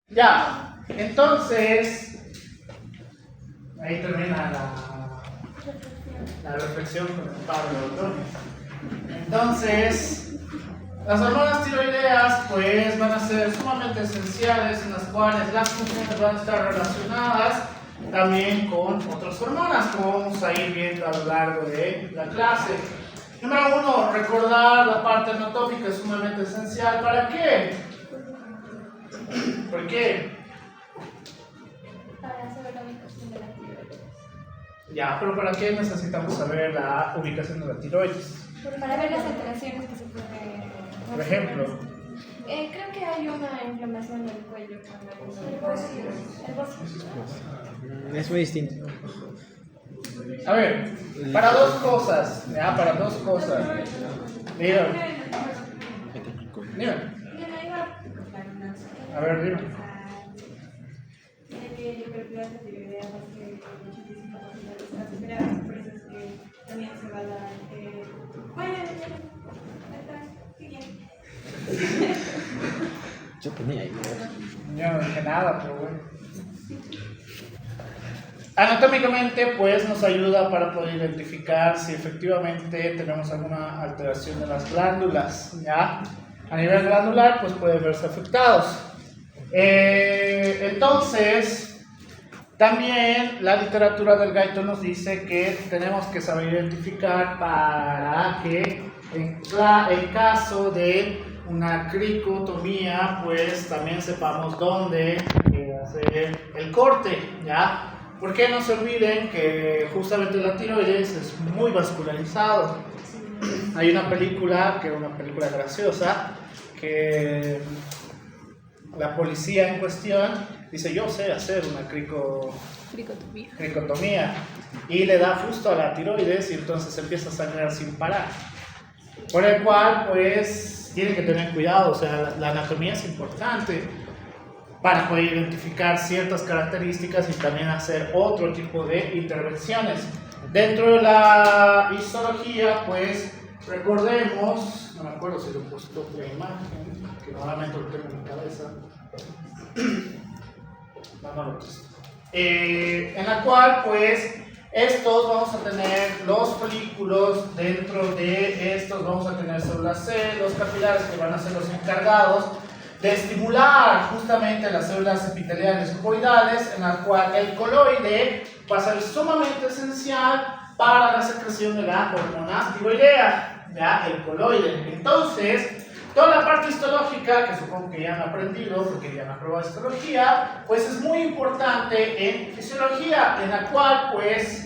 Ya, entonces, ahí termina la reflexión con el Pablo Ordóñez. Entonces, las hormonas tiroideas pues van a ser sumamente esenciales, en las cuales las funciones van a estar relacionadas también con otras hormonas, como vamos a ir viendo a lo largo de la clase. Número 1, recordar la parte anatómica es sumamente esencial. ¿Para qué? ¿Por qué? Para saber la ubicación de la tiroides. Ya, pero ¿para qué necesitamos saber la ubicación de la tiroides? Para ver las alteraciones que se pueden. Por ejemplo, Creo que hay una inflamación del cuello con el bocio. Es muy distinto. a ver, para dos cosas, ya, para dos cosas. Mira, dime. A ver, dime. Yo creo que la tiroidea va a ser muchísimo aceleradas, por eso es que también se va a dar. Bueno, siguiente. Yo tenía ahí. Yo no dije nada, pero bueno. Anatómicamente, pues nos ayuda para poder identificar si efectivamente tenemos alguna alteración de las glándulas, ¿ya? A nivel glandular, pues pueden verse afectados. Entonces, también la literatura del Gaito nos dice que tenemos que saber identificar para que en caso de una cricotomía, pues también sepamos dónde hacer el corte, ¿ya? Porque no se olviden que justamente la tiroides es muy vascularizado. Hay una película, que es una película graciosa, que la policía en cuestión dice: yo sé hacer una cricotomía, y le da justo a la tiroides y entonces empieza a sangrar sin parar. Por el cual, pues, tienen que tener cuidado, o sea, la anatomía es importante para poder identificar ciertas características y también hacer otro tipo de intervenciones. Dentro de la histología, pues, recordemos, no me acuerdo si lo he puesto la imagen, que normalmente lo tengo en mi cabeza, en la cual, pues, estos vamos a tener los folículos, dentro de estos vamos a tener células C, los capilares que van a ser los encargados de estimular justamente las células epiteliales cuboidales, en la cual el coloide va a ser sumamente esencial para la secreción de la hormona tiroidea, ¿ya? El coloide. Entonces, toda la parte histológica, que supongo que ya han aprendido porque ya han aprobado histología, pues es muy importante en fisiología, en la cual pues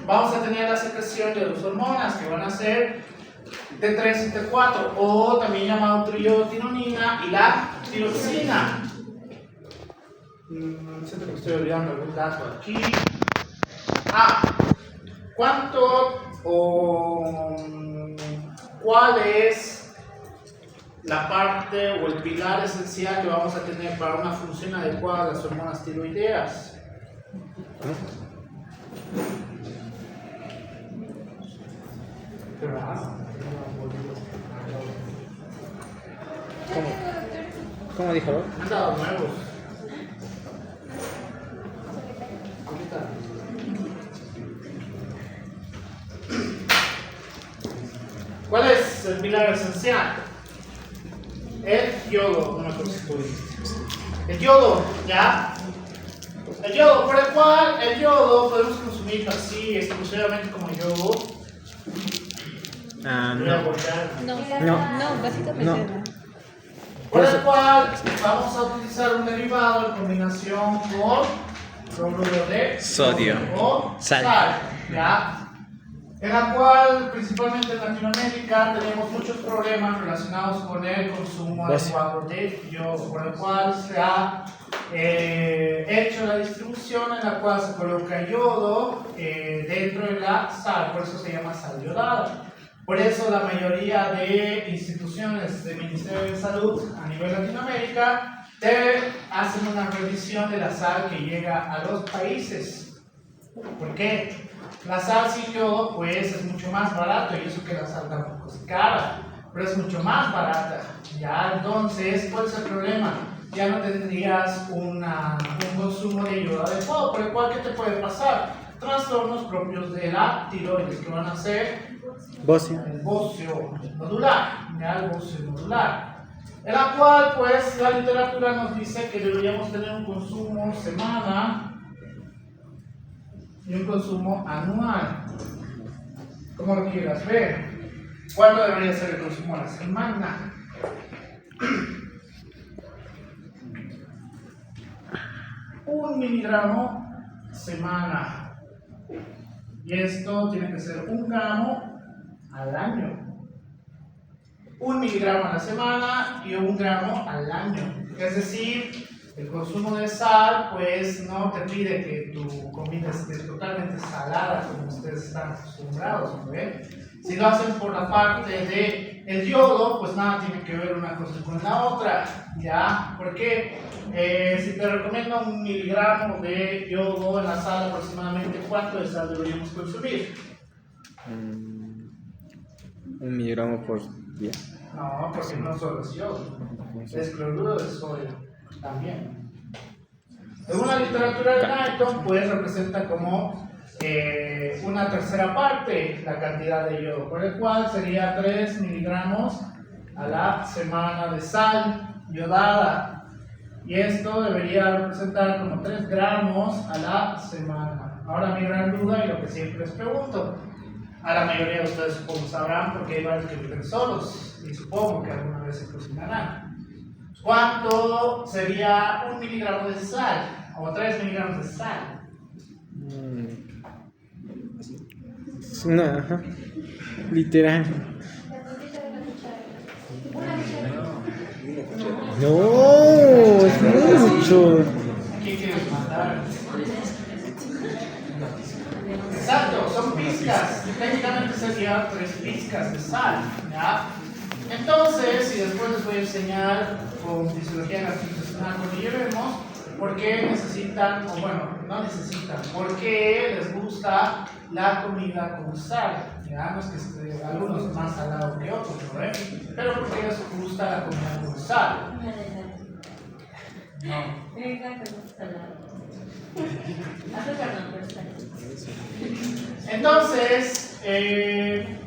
vamos a tener la secreción de dos hormonas que van a ser T3 y T4, o también llamado triotinonina y la tiroxina. Siento que estoy olvidando algún dato aquí. ¿Cuánto o cuál es la parte o el pilar esencial que vamos a tener para una función adecuada de las hormonas tiroideas? ¿Cómo dijo? Han dado nuevos. ¿Cuál es el pilar esencial? El yodo, no me acuerdo si tú dijiste. El yodo, ¿ya? El yodo, por el cual el yodo podemos consumir así exclusivamente como yodo. No, básicamente no. Por el cual vamos a utilizar un derivado en combinación con cloruro de Sodio. O Sal. ¿ya? En la cual, principalmente en Latinoamérica, tenemos muchos problemas relacionados con el consumo adecuado de yodo, por el cual se ha hecho la distribución en la cual se coloca yodo dentro de la sal, por eso se llama sal yodada. Por eso la mayoría de instituciones del Ministerio de Salud a nivel Latinoamérica hacen una revisión de la sal que llega a los países. ¿Por qué? La sal sin yodo pues es mucho más barato, y eso que la sal tampoco es cara, pero es mucho más barata. Ya, entonces, ¿cuál es el problema? ya no tendrías un consumo de yodo adecuado, por el cual, ¿qué te puede pasar? Trastornos propios de la tiroides, que van a ser Bocio. el bocio nodular, ya el bocio nodular, en la cual pues la literatura nos dice que deberíamos tener un consumo semana y un consumo anual, como lo quieras ver. ¿Cuándo debería ser el consumo a la semana? Un miligramo semana, y esto tiene que ser 1 gramo al año. 1 miligramo a la semana y 1 gramo al año. Es decir, el consumo de sal, pues no te pide que tu comida esté totalmente salada como ustedes están acostumbrados, ¿no ven? Si lo hacen por la parte de el yodo, pues nada tiene que ver una cosa con la otra, ¿ya? Porque si te recomiendo 1 miligramo de yodo en la sal, aproximadamente, ¿cuánto de sal deberíamos consumir? 1 miligramo por día. No, porque no solo es yodo, es cloruro de sodio también. Según la literatura de Knighton, pues representa como una tercera parte la cantidad de yodo, por el cual sería 3 miligramos a la semana de sal yodada, y esto debería representar como 3 gramos a la semana. Ahora mi gran duda y lo que siempre les pregunto, a la mayoría de ustedes supongo sabrán porque hay varios que viven solos y supongo que alguna vez se cocinarán. ¿Cuánto sería 1 miligramo de sal o 3 miligramos de sal? Ajá. Literal. Una cuchara. No, es mucho. ¿Qué quieres matar? Exacto, son pizcas. Técnicamente serían 3 pizcas de sal, ¿ya? Entonces, y después les voy a enseñar con fisiología gastrointestinal cuando llevemos por qué necesitan, o bueno, no necesitan, por qué les gusta la comida con sal. Ya no es que algunos más salados que otros, ¿no ven? Pero por qué les gusta la comida con sal. No. Entonces,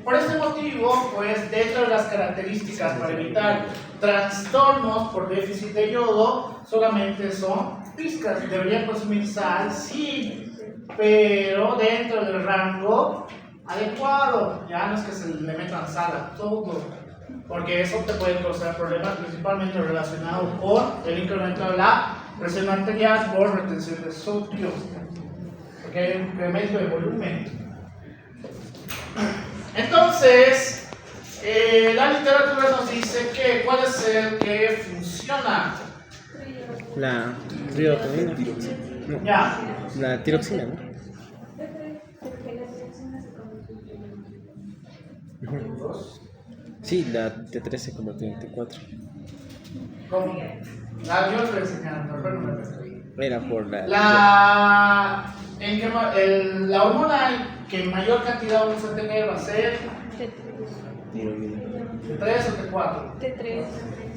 por este motivo, pues dentro de las características para evitar trastornos por déficit de yodo, solamente son pizcas. ¿Deberían consumir sal? Sí, pero dentro del rango adecuado. Ya no es que se le metan sal a todo, porque eso te puede causar problemas principalmente relacionados con el incremento de la presión arterial por retención de sodio, porque hay un incremento de volumen. Entonces, la literatura nos dice que ¿cuál es el que funciona? La ribotril. No, Ya. la tiroxina, ¿no? Sí, la T3 se convirtió en T4. ¿Cómo? Yo les voy a enseñar, pero no me estoy. Era por la. La hormona que mayor cantidad vamos a tener va a ser T3 o T4. T3.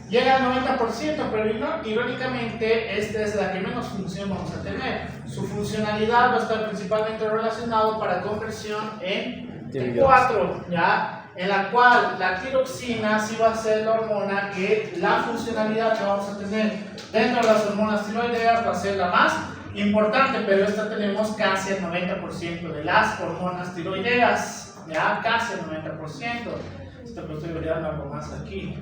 Llega al 90%, pero irónicamente esta es la que menos función vamos a tener. Su funcionalidad va a estar principalmente relacionado para conversión en T4, ¿ya? En la cual la tiroxina sí va a ser la hormona que la funcionalidad que vamos a tener dentro de las hormonas tiroideas va a ser la más importante, pero esta tenemos casi el 90% de las hormonas tiroideas, ya casi el 90%. Esto que estoy olvidando algo más aquí.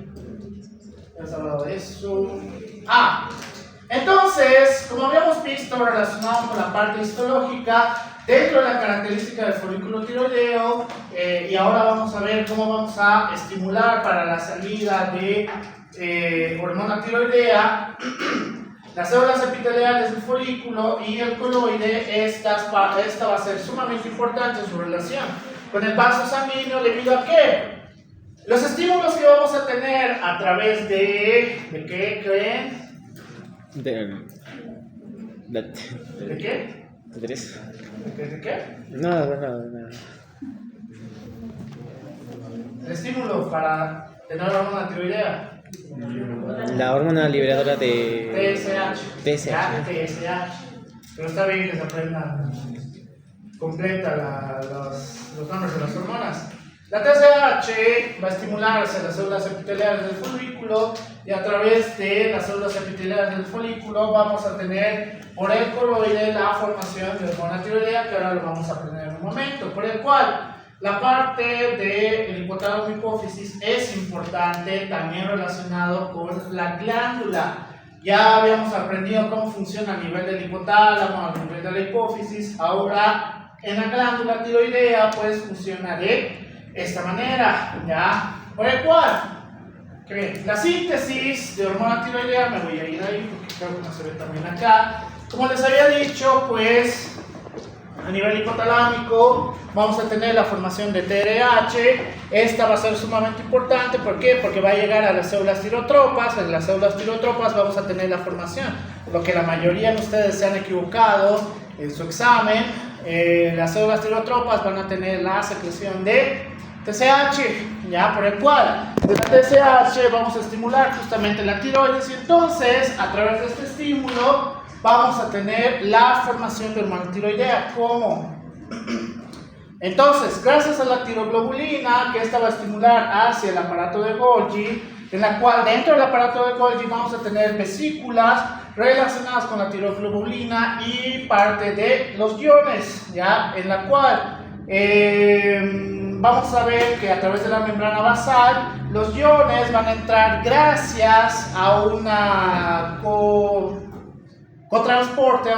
¿Has hablado de eso? Entonces, como habíamos visto relacionado con la parte histológica, dentro de la característica del folículo tiroideo, y ahora vamos a ver cómo vamos a estimular para la salida de hormona tiroidea, las células epiteliales del folículo y el coloide. Esta va a ser sumamente importante en su relación con el vaso sanguíneo, debido a que los estímulos que vamos a tener a través ¿de qué creen? ¿De qué? ¿De qué? No. El estímulo para tener hormona tiroidea. La hormona liberadora de TSH. Ya, TSH. Pero está bien que se aprendan completa los nombres de las hormonas. La TSH va a estimular hacia las células epiteliales del folículo y a través de las células epiteliales del folículo vamos a tener por el coloide la formación de hormona tiroidea, que ahora lo vamos a aprender en un momento, por el cual la parte del hipotálamo hipófisis es importante, también relacionado con la glándula. Ya habíamos aprendido cómo funciona a nivel del hipotálamo, a nivel de la hipófisis. Ahora en la glándula tiroidea pues funciona de esta manera, ¿ya? Por el cual la síntesis de hormona tiroidea, me voy a ir ahí porque creo que no se ve también acá. Como les había dicho, pues a nivel hipotalámico vamos a tener la formación de TRH. Esta va a ser sumamente importante. ¿Por qué? Porque va a llegar a las células tirotropas. En las células tirotropas vamos a tener la formación, lo que la mayoría de ustedes se han equivocado en su examen. Las células tirotropas van a tener la secreción de TSH, ya, por el cual de la TSH vamos a estimular justamente la tiroides, y entonces a través de este estímulo vamos a tener la formación de hormona tiroidea. ¿Cómo? Entonces, gracias a la tiroglobulina, que esta va a estimular hacia el aparato de Golgi, en la cual dentro del aparato de Golgi vamos a tener vesículas relacionadas con la tiroglobulina y parte de los iones, ¿ya? En la cual vamos a ver que a través de la membrana basal los iones van a entrar gracias a una cotransporte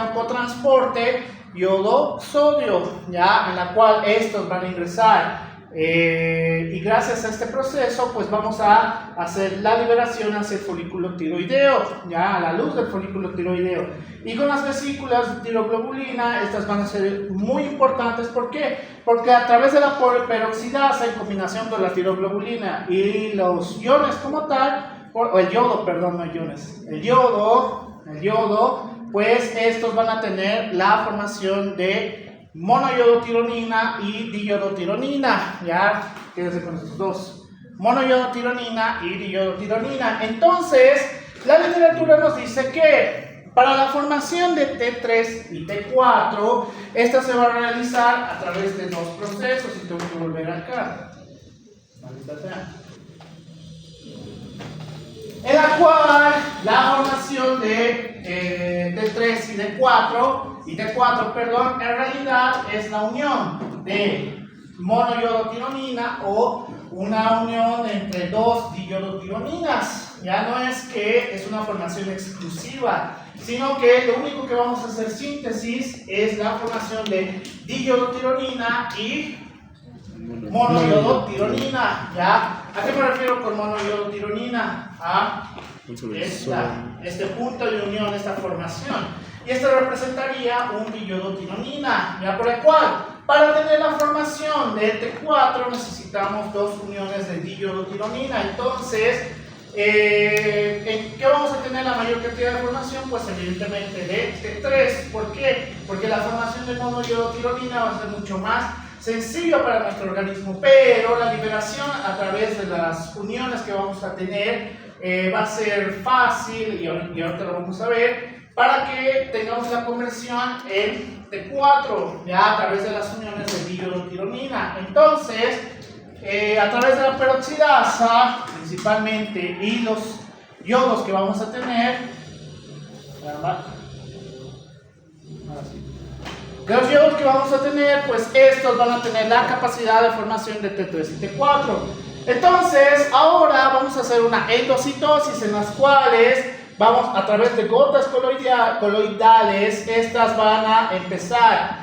yodo-sodio, ¿ya? En la cual estos van a ingresar y gracias a este proceso pues vamos a hacer la liberación hacia el folículo tiroideo, ¿ya? A la luz del folículo tiroideo. Y con las vesículas de tiroglobulina, estas van a ser muy importantes. ¿Por qué? Porque a través de la peroxidasa en combinación con la tiroglobulina y los iones como tal, o el yodo, perdón, no iones, el yodo, pues estos van a tener la formación de monoyodotironina y diyodotironina, ¿ya? Quédense con estos dos, monoyodotironina y diyodotironina. Entonces, la literatura nos dice que para la formación de T3 y T4, esta se va a realizar a través de dos procesos, y tengo que volver acá, maldita sea, en la cual la formación de T3 y T4, perdón, en realidad es la unión de monoyodotironina o una unión entre dos diyodotironinas. Ya no es que es una formación exclusiva, sino que lo único que vamos a hacer síntesis es la formación de diyodotironina y monoyodotironina, ¿ya? ¿A qué me refiero con monoyodotironina? A este punto de unión, esta formación. Y esto representaría un diyodotironina, ¿ya? Por el cual, para tener la formación de T4 necesitamos dos uniones de diyodotironina. Entonces, ¿en qué vamos a tener la mayor cantidad de formación? Pues evidentemente de T3. ¿Por qué? Porque la formación de monoyodotironina va a ser mucho más sencillo para nuestro organismo, pero la liberación a través de las uniones que vamos a tener va a ser fácil, y ahorita lo vamos a ver, para que tengamos la conversión en T4, ya a través de las uniones de diyodotironina. Entonces, a través de la peroxidasa principalmente y los yodos que vamos a tener, los yodos que vamos a tener, pues estos van a tener la capacidad de formación de T3 y T4. Entonces, ahora vamos a hacer una endocitosis en las cuales vamos a través de gotas coloidales, estas van a empezar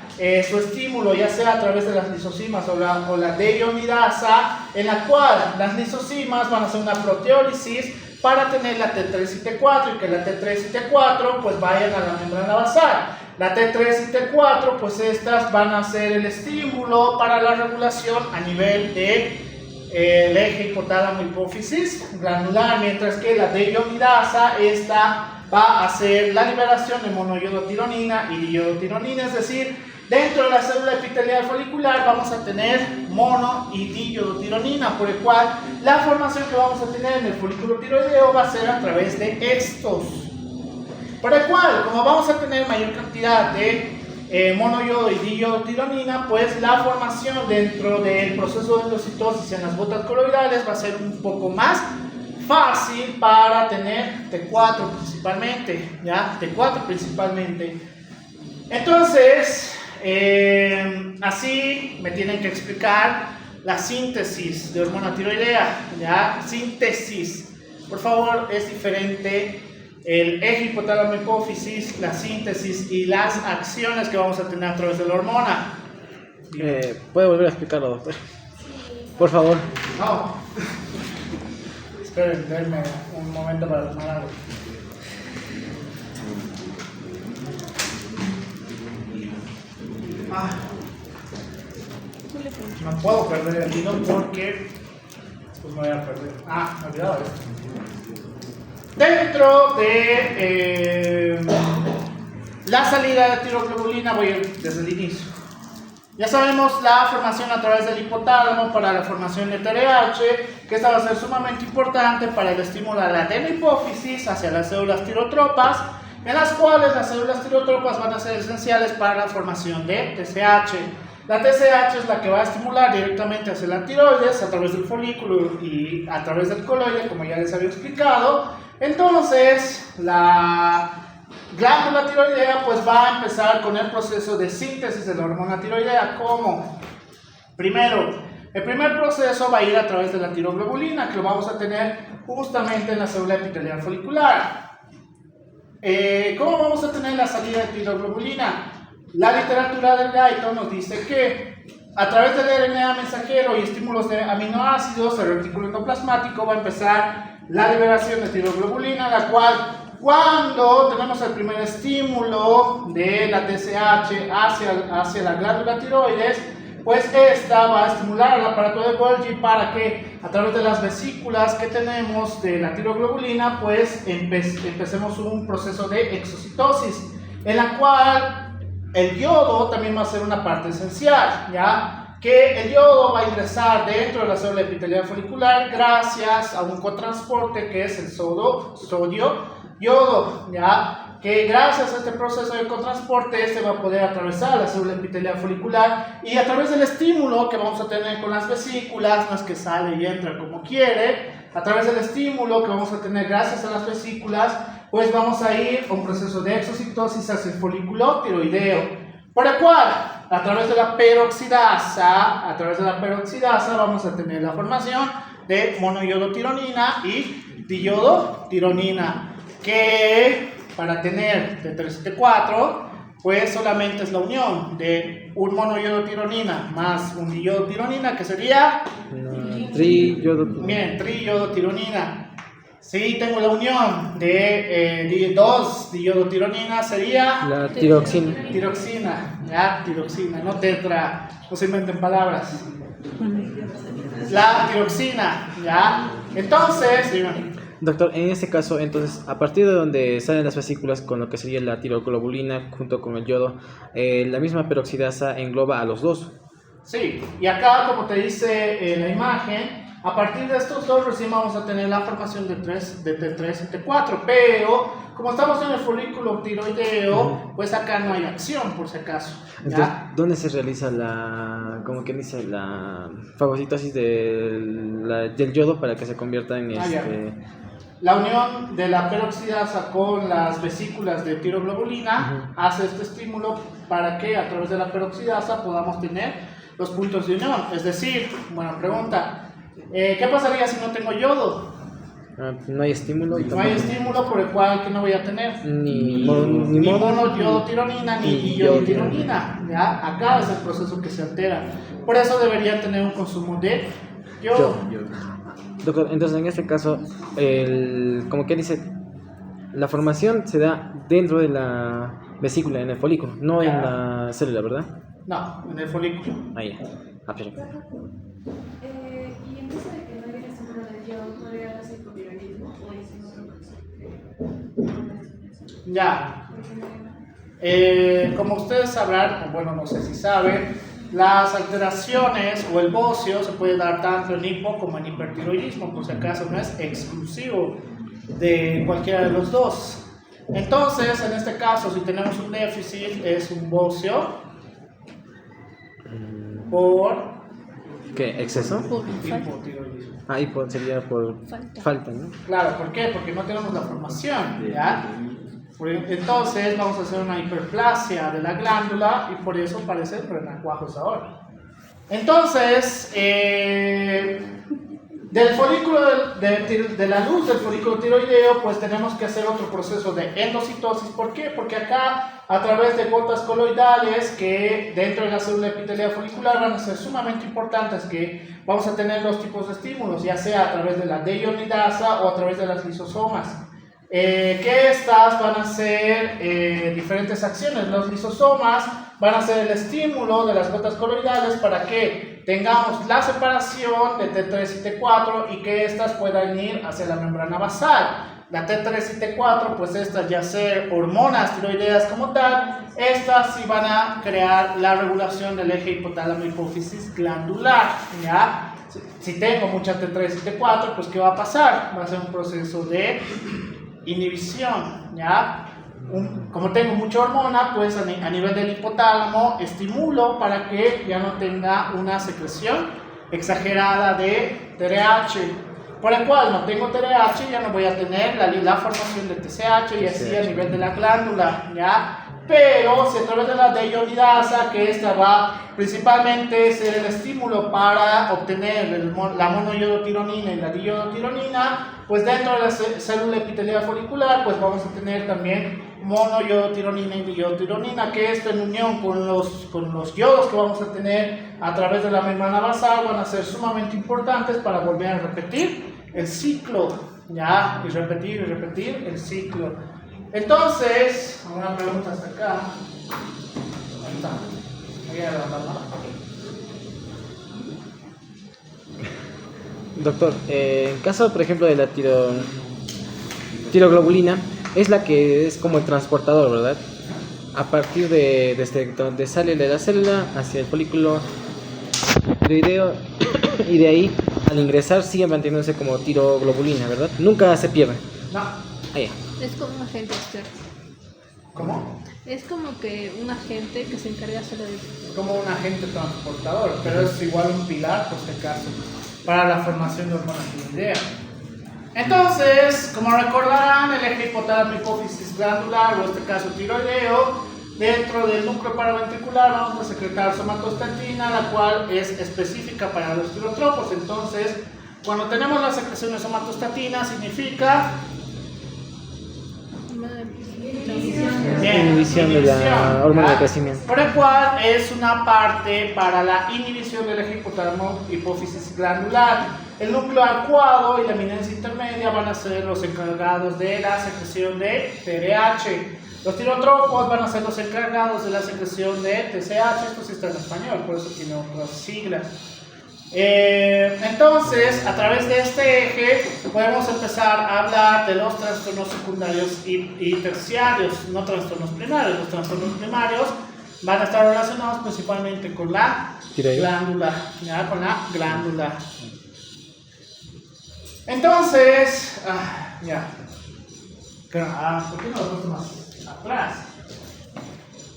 su estímulo, ya sea a través de las lisosimas o la deionidasa, en la cual las lisosimas van a hacer una proteólisis para tener la T3 y T4, y que la T3 y T4 pues vayan a la membrana basal. La T3 y T4 pues estas van a ser el estímulo para la regulación a nivel de el eje hipotálamo hipófisis glandular, mientras que la deionidasa esta va a hacer la liberación de monoyodotironina y diyodotironina, es decir, Dentro de la célula epitelial folicular vamos a tener mono y diyoditironina, por el cual la formación que vamos a tener en el folículo tiroideo va a ser a través de estos. Por el cual, como vamos a tener mayor cantidad de monoyodo y diyoditironina, pues la formación dentro del proceso de endocitosis en las botas coloidales va a ser un poco más fácil para tener T4 principalmente, ¿ya? T4 principalmente. Entonces, así me tienen que explicar la síntesis de hormona tiroidea, ¿ya? Síntesis. Por favor, es diferente el eje hipotálamo hipófisis, la síntesis y las acciones que vamos a tener a través de la hormona. ¿Puede volver a explicarlo, doctor? Por favor. No. Esperen, denme un momento para tomar algo. No puedo perder el hilo porque después me voy a perder. Me he olvidado esto. Dentro de la salida de tiroglobulina voy a ir desde el inicio. Ya sabemos la formación a través del hipotálamo para la formación de TRH, que esta va a ser sumamente importante para el estímulo a la adenohipófisis hacia las células tirotropas, en las cuales las células tirotropas van a ser esenciales para la formación de TSH. La TSH es la que va a estimular directamente hacia la tiroides a través del folículo y a través del coloide, como ya les había explicado. Entonces, la glándula tiroidea pues va a empezar con el proceso de síntesis de la hormona tiroidea. ¿Cómo? Primero, el primer proceso va a ir a través de la tiroglobulina, que lo vamos a tener justamente en la célula epitelial folicular. ¿Cómo vamos a tener la salida de tiroglobulina? La literatura del Guyton nos dice que a través del RNA mensajero y estímulos de aminoácidos, el retículo endoplasmático va a empezar la liberación de tiroglobulina, la cual, cuando tenemos el primer estímulo de la TSH hacia la glándula tiroides, pues esta va a estimular el aparato de Golgi para que a través de las vesículas que tenemos de la tiroglobulina, pues empecemos un proceso de exocitosis, en la cual el yodo también va a ser una parte esencial, ¿ya? Que el yodo va a ingresar dentro de la célula epitelial folicular gracias a un cotransporte que es el sodio-yodo, ¿ya? Que gracias a este proceso de cotransporte este va a poder atravesar la célula epitelial folicular y a través del estímulo que vamos a tener con las vesículas, no es que sale y entra como quiere, a través del estímulo que vamos a tener gracias a las vesículas, pues vamos a ir a un proceso de exocitosis hacia el folículo tiroideo, por el cual a través de la peroxidasa vamos a tener la formación de monoyodotironina y diyodotironina, que para tener T3 y T4 pues solamente es la unión de un monoyodotironina más un diyodotironina, que sería triyodotironina. Si tengo la unión de dos diyodotironina, sería la tiroxina. Tiroxina, no tetra, no se inventen palabras. La tiroxina, ¿ya? Entonces, Doctor, en este caso, entonces, a partir de donde salen las vesículas con lo que sería la tiroglobulina junto con el yodo, la misma peroxidasa engloba a los dos. Sí, y acá, como te dice la imagen, a partir de estos dos recién vamos a tener la formación de T3 y T4, pero como estamos en el folículo tiroideo, pues acá no hay acción, por si acaso, ¿ya? Entonces, ¿dónde se realiza la fagocitosis del yodo para que se convierta en La unión de la peroxidasa con las vesículas de tiroglobulina hace este estímulo para que a través de la peroxidasa podamos tener los puntos de unión. Es decir, buena pregunta, ¿qué pasaría si no tengo yodo? No hay estímulo. No hay estímulo, por el cual que no voy a tener ni monoyodotironina ni diyodotironina, ¿ya? Acá es el proceso que se altera. Por eso deberían tener un consumo de yodo. Doctor, entonces en este caso, como que dice, la formación se da dentro de la vesícula, en el folículo, no en la célula, ¿verdad? No, en el folículo. Ahí, perfecto. Y en caso de que no haya estímulo del yodo, ¿podría darse hipotiroidismo o es en otro caso? Ya. Como ustedes sabrán, o bueno, no sé si saben, las alteraciones o el bocio se puede dar tanto en hipo como en hipertiroidismo, por si acaso no es exclusivo de cualquiera de los dos. Entonces, en este caso, si tenemos un déficit, es un bocio por ¿Qué? ¿Exceso? Por falta. hipotiroidismo. Ah, sería por falta, ¿no? Claro, ¿por qué? Porque no tenemos la formación, ¿ya? Entonces vamos a hacer una hiperplasia de la glándula y por eso parecen renacuajos ahora. Entonces, del folículo de la luz del folículo tiroideo, pues tenemos que hacer otro proceso de endocitosis. ¿Por qué? Porque acá, a través de gotas coloidales que dentro de la célula epitelial folicular van a ser sumamente importantes, que vamos a tener dos tipos de estímulos, ya sea a través de la deionidasa o a través de las lisosomas. Que estas van a hacer diferentes acciones. Los lisosomas van a ser el estímulo de las gotas coloidales para que tengamos la separación de T3 y T4 y que estas puedan ir hacia la membrana basal. La T3 y T4, pues estas ya ser hormonas tiroideas como tal, estas sí van a crear la regulación del eje hipotálamo hipófisis glandular, ¿ya? Si tengo mucha T3 y T4, pues ¿qué va a pasar? Va a ser un proceso de inhibición, ¿ya? Como tengo mucha hormona, pues a nivel del hipotálamo estimulo para que ya no tenga una secreción exagerada de TRH, por el cual no tengo TRH, ya no voy a tener la formación de TSH y así a nivel de la glándula, ¿ya? Pero si a través de la deionidasa, que esta va principalmente a ser el estímulo para obtener la monoiodotironina y la diiodotironina, pues dentro de la célula epitelial folicular, pues vamos a tener también monoiodotironina y diiodotironina, que esto en unión con los yodos que vamos a tener a través de la membrana basal van a ser sumamente importantes para volver a repetir el ciclo, ¿ya? Y repetir el ciclo. Entonces, una pregunta hasta acá. Ahí está. Voy a levantar la mano. Doctor, en caso, por ejemplo, de la tiroglobulina, es la que es como el transportador, ¿verdad? A partir de donde sale de la célula hacia el folículo tiroideo y de ahí, al ingresar, sigue manteniéndose como tiroglobulina, ¿verdad? Nunca se pierde. No. Ahí. Es como un agente externo. ¿Cómo? Es como que un agente que se encarga solo de... Es como un agente transportador, pero es igual un pilar, por si acaso, para la formación de hormonas tiroideas. Entonces, como recordarán, el eje hipotálamo hipófisis glandular, o en este caso tiroideo, dentro del núcleo paraventricular vamos a secretar somatostatina, la cual es específica para los tirotropos. Entonces, cuando tenemos la secreción de somatostatina, significa Inhibición de la hormona de crecimiento. Por el cual es una parte para la inhibición del eje hipotálamo hipófisis glandular. El núcleo arcuado y la eminencia intermedia van a ser los encargados de la secreción de TRH. Los tirotropos van a ser los encargados de la secreción de TSH. Esto sí está en español, por eso tiene otras siglas. Entonces, a través de este eje podemos empezar a hablar de los trastornos secundarios y terciarios, no trastornos primarios. Los trastornos primarios van a estar relacionados principalmente con la glándula, ¿ya? Con la glándula. Entonces, ya. ¿Por qué no lo puesto más atrás?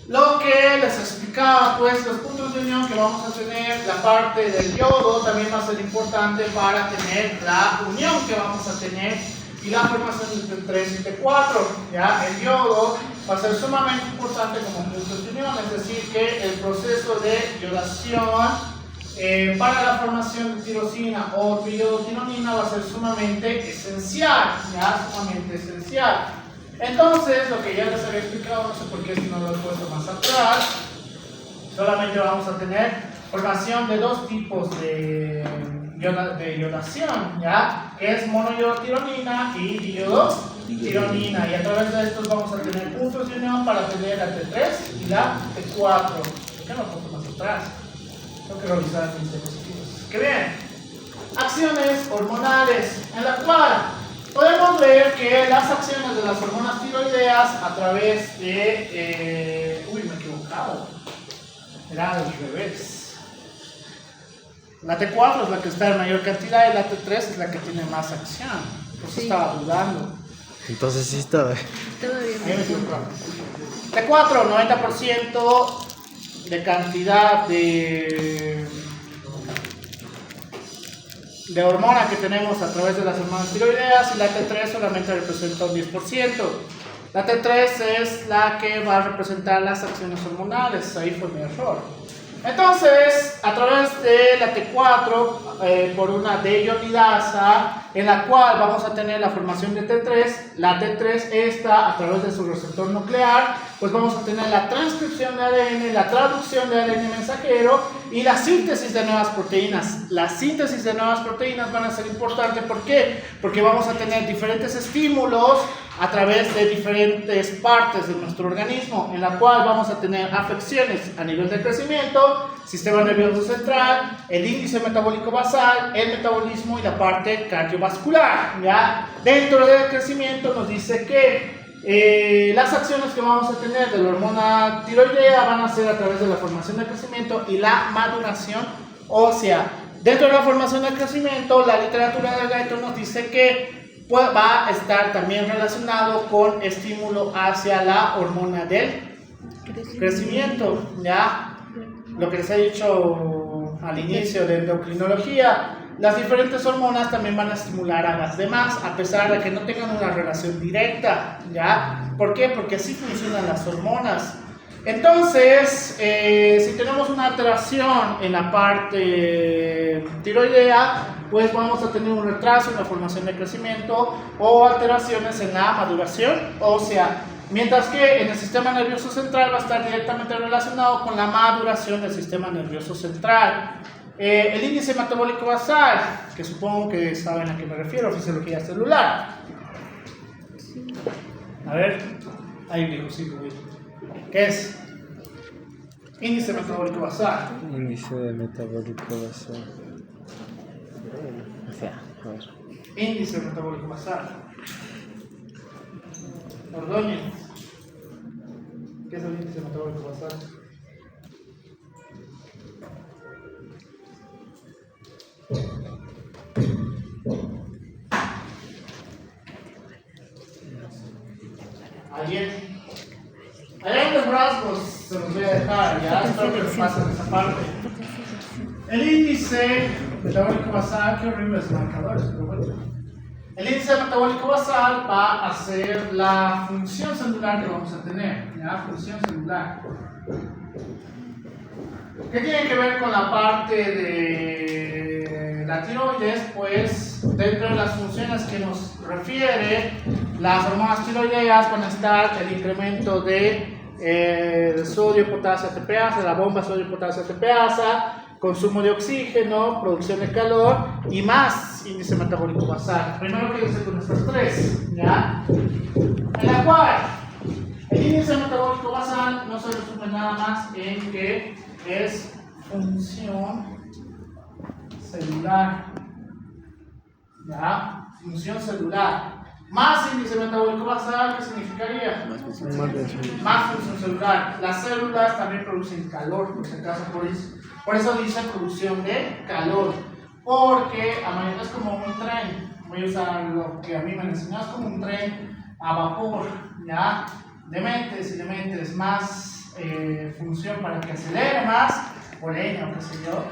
Lo que les explicaba, pues los puntos de unión que vamos a tener, la parte del yodo también va a ser importante para tener la unión que vamos a tener y la formación de T3 y T4. ¿Ya? El yodo va a ser sumamente importante como puntos de unión, es decir, que el proceso de yodación para la formación de tirosina o triiodotironina va a ser sumamente esencial, ¿ya? Sumamente esencial. Entonces, lo que ya les había explicado, no sé por qué si no lo he puesto más atrás, solamente vamos a tener formación de dos tipos de iodación, ¿ya? Que es monoiodotironina y diiodotironina, y a través de estos vamos a tener puntos de unión para tener la T3 y la T4. ¿Por qué no lo he puesto más atrás? Tengo que revisar mis dispositivos. ¡Qué bien! Acciones hormonales, en la cual podemos ver que las acciones de las hormonas tiroideas a través de... uy, me he equivocado. Era al revés. La T4 es la que está en mayor cantidad y la T3 es la que tiene más acción. Por eso estaba dudando. Entonces sí estaba. Todavía Ahí me equivoco. T4, 90% de cantidad de hormona que tenemos a través de las hormonas tiroideas, y la T3 solamente representa un 10%. La T3 es la que va a representar las acciones hormonales. Ahí fue mi error. Entonces, a través de la T4, por una deionidasa, en la cual vamos a tener la formación de T3, la T3 esta, a través de su receptor nuclear, pues vamos a tener la transcripción de ADN, la traducción de ADN mensajero y la síntesis de nuevas proteínas. Las síntesis de nuevas proteínas van a ser importantes, ¿por qué? Porque vamos a tener diferentes estímulos a través de diferentes partes de nuestro organismo, en la cual vamos a tener afecciones a nivel de crecimiento, sistema nervioso central, el índice metabólico basal, el metabolismo y la parte cardiovascular. ¿Ya? Dentro del crecimiento nos dice que las acciones que vamos a tener de la hormona tiroidea van a ser a través de la formación de crecimiento y la maduración ósea. Dentro de la formación de crecimiento, la literatura del Guyton nos dice que va a estar también relacionado con estímulo hacia la hormona del crecimiento, ¿ya? Lo que les he dicho al inicio de endocrinología, las diferentes hormonas también van a estimular a las demás, a pesar de que no tengan una relación directa, ¿ya? ¿Por qué? Porque así funcionan las hormonas. Entonces, si tenemos una alteración en la parte tiroidea, pues vamos a tener un retraso en la formación de crecimiento o alteraciones en la maduración ósea. Mientras que en el sistema nervioso central va a estar directamente relacionado con la maduración del sistema nervioso central. El índice metabólico basal, que supongo que saben a qué me refiero, fisiología celular. A ver, ahí dijo, sí, ¿qué es? Índice metabólico basal. Índice de metabólico basal. O sea, a ver. Índice metabólico basal. Ordóñez. ¿Qué es el índice metabólico basal? Hay unos rasgos, se los voy a dejar, ya espero que me pasen esa parte. El índice metabólico basal, qué horribles marcadores, pero bueno. El índice metabólico basal va a ser la función celular que vamos a tener, ¿ya? Función celular. ¿Qué tiene que ver con la parte de la tiroides? Pues dentro de las funciones que nos refiere, las hormonas tiroideas van a estar el incremento de sodio, potasio, ATPasa, la bomba sodio, potasio, ATPasa, consumo de oxígeno, producción de calor y más índice metabólico basal. Primero quédense con estas tres, ¿ya? En la cual el índice metabólico basal no se resume nada más en que es función celular, ¿ya? Función celular. Más índice metabólico basal, ¿qué significaría? Más función celular. Las células también producen calor, por si acaso, por eso dice producción de calor. Porque es como un tren. Voy a usar lo que a mí me enseñó, es como un tren a vapor, ¿ya? Le metes más función para que acelere más, por leña o qué sé yo.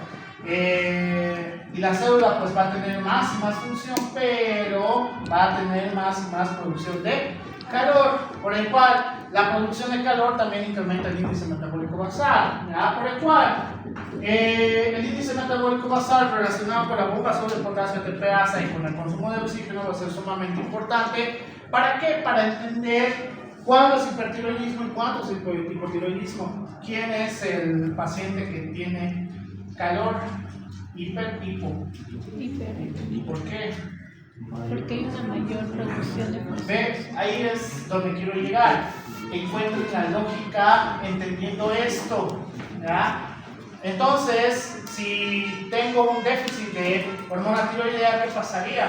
Y la célula pues va a tener más y más función, pero va a tener más y más producción de calor, por el cual la producción de calor también incrementa el índice metabólico basal, ¿ya? Por el cual el índice metabólico basal relacionado con la bomba sodio, potasio, ATPasa y con el consumo de oxígeno va a ser sumamente importante. ¿Para qué? Para entender cuándo es hipertiroidismo y cuándo es hipotiroidismo. ¿Quién es el paciente que tiene calor? Hipo. ¿Y por qué? Porque hay una mayor producción de función. ¿Ves? Ahí es donde quiero llegar. Encuentren la lógica entendiendo esto, ¿ya? Entonces, si tengo un déficit de hormona tiroidea, ¿qué pasaría?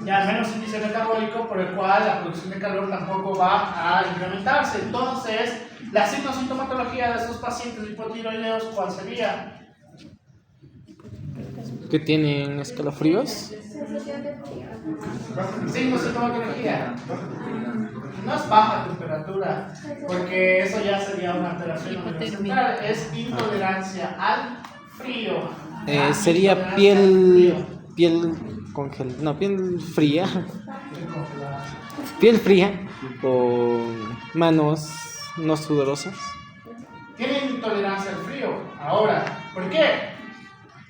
ya menos índice metabólico, por el cual la producción de calor tampoco va a incrementarse. Entonces, la sintomatología de estos pacientes hipotiroideos, ¿cuál sería? ¿Que tienen escalofríos? Sensación de frío. Sintomatología. No es baja temperatura, porque eso ya sería una alteración a nivel central, es intolerancia al frío. Sería piel fría. Piel fría o manos no sudorosas. Tienen intolerancia al frío. Ahora, ¿por qué?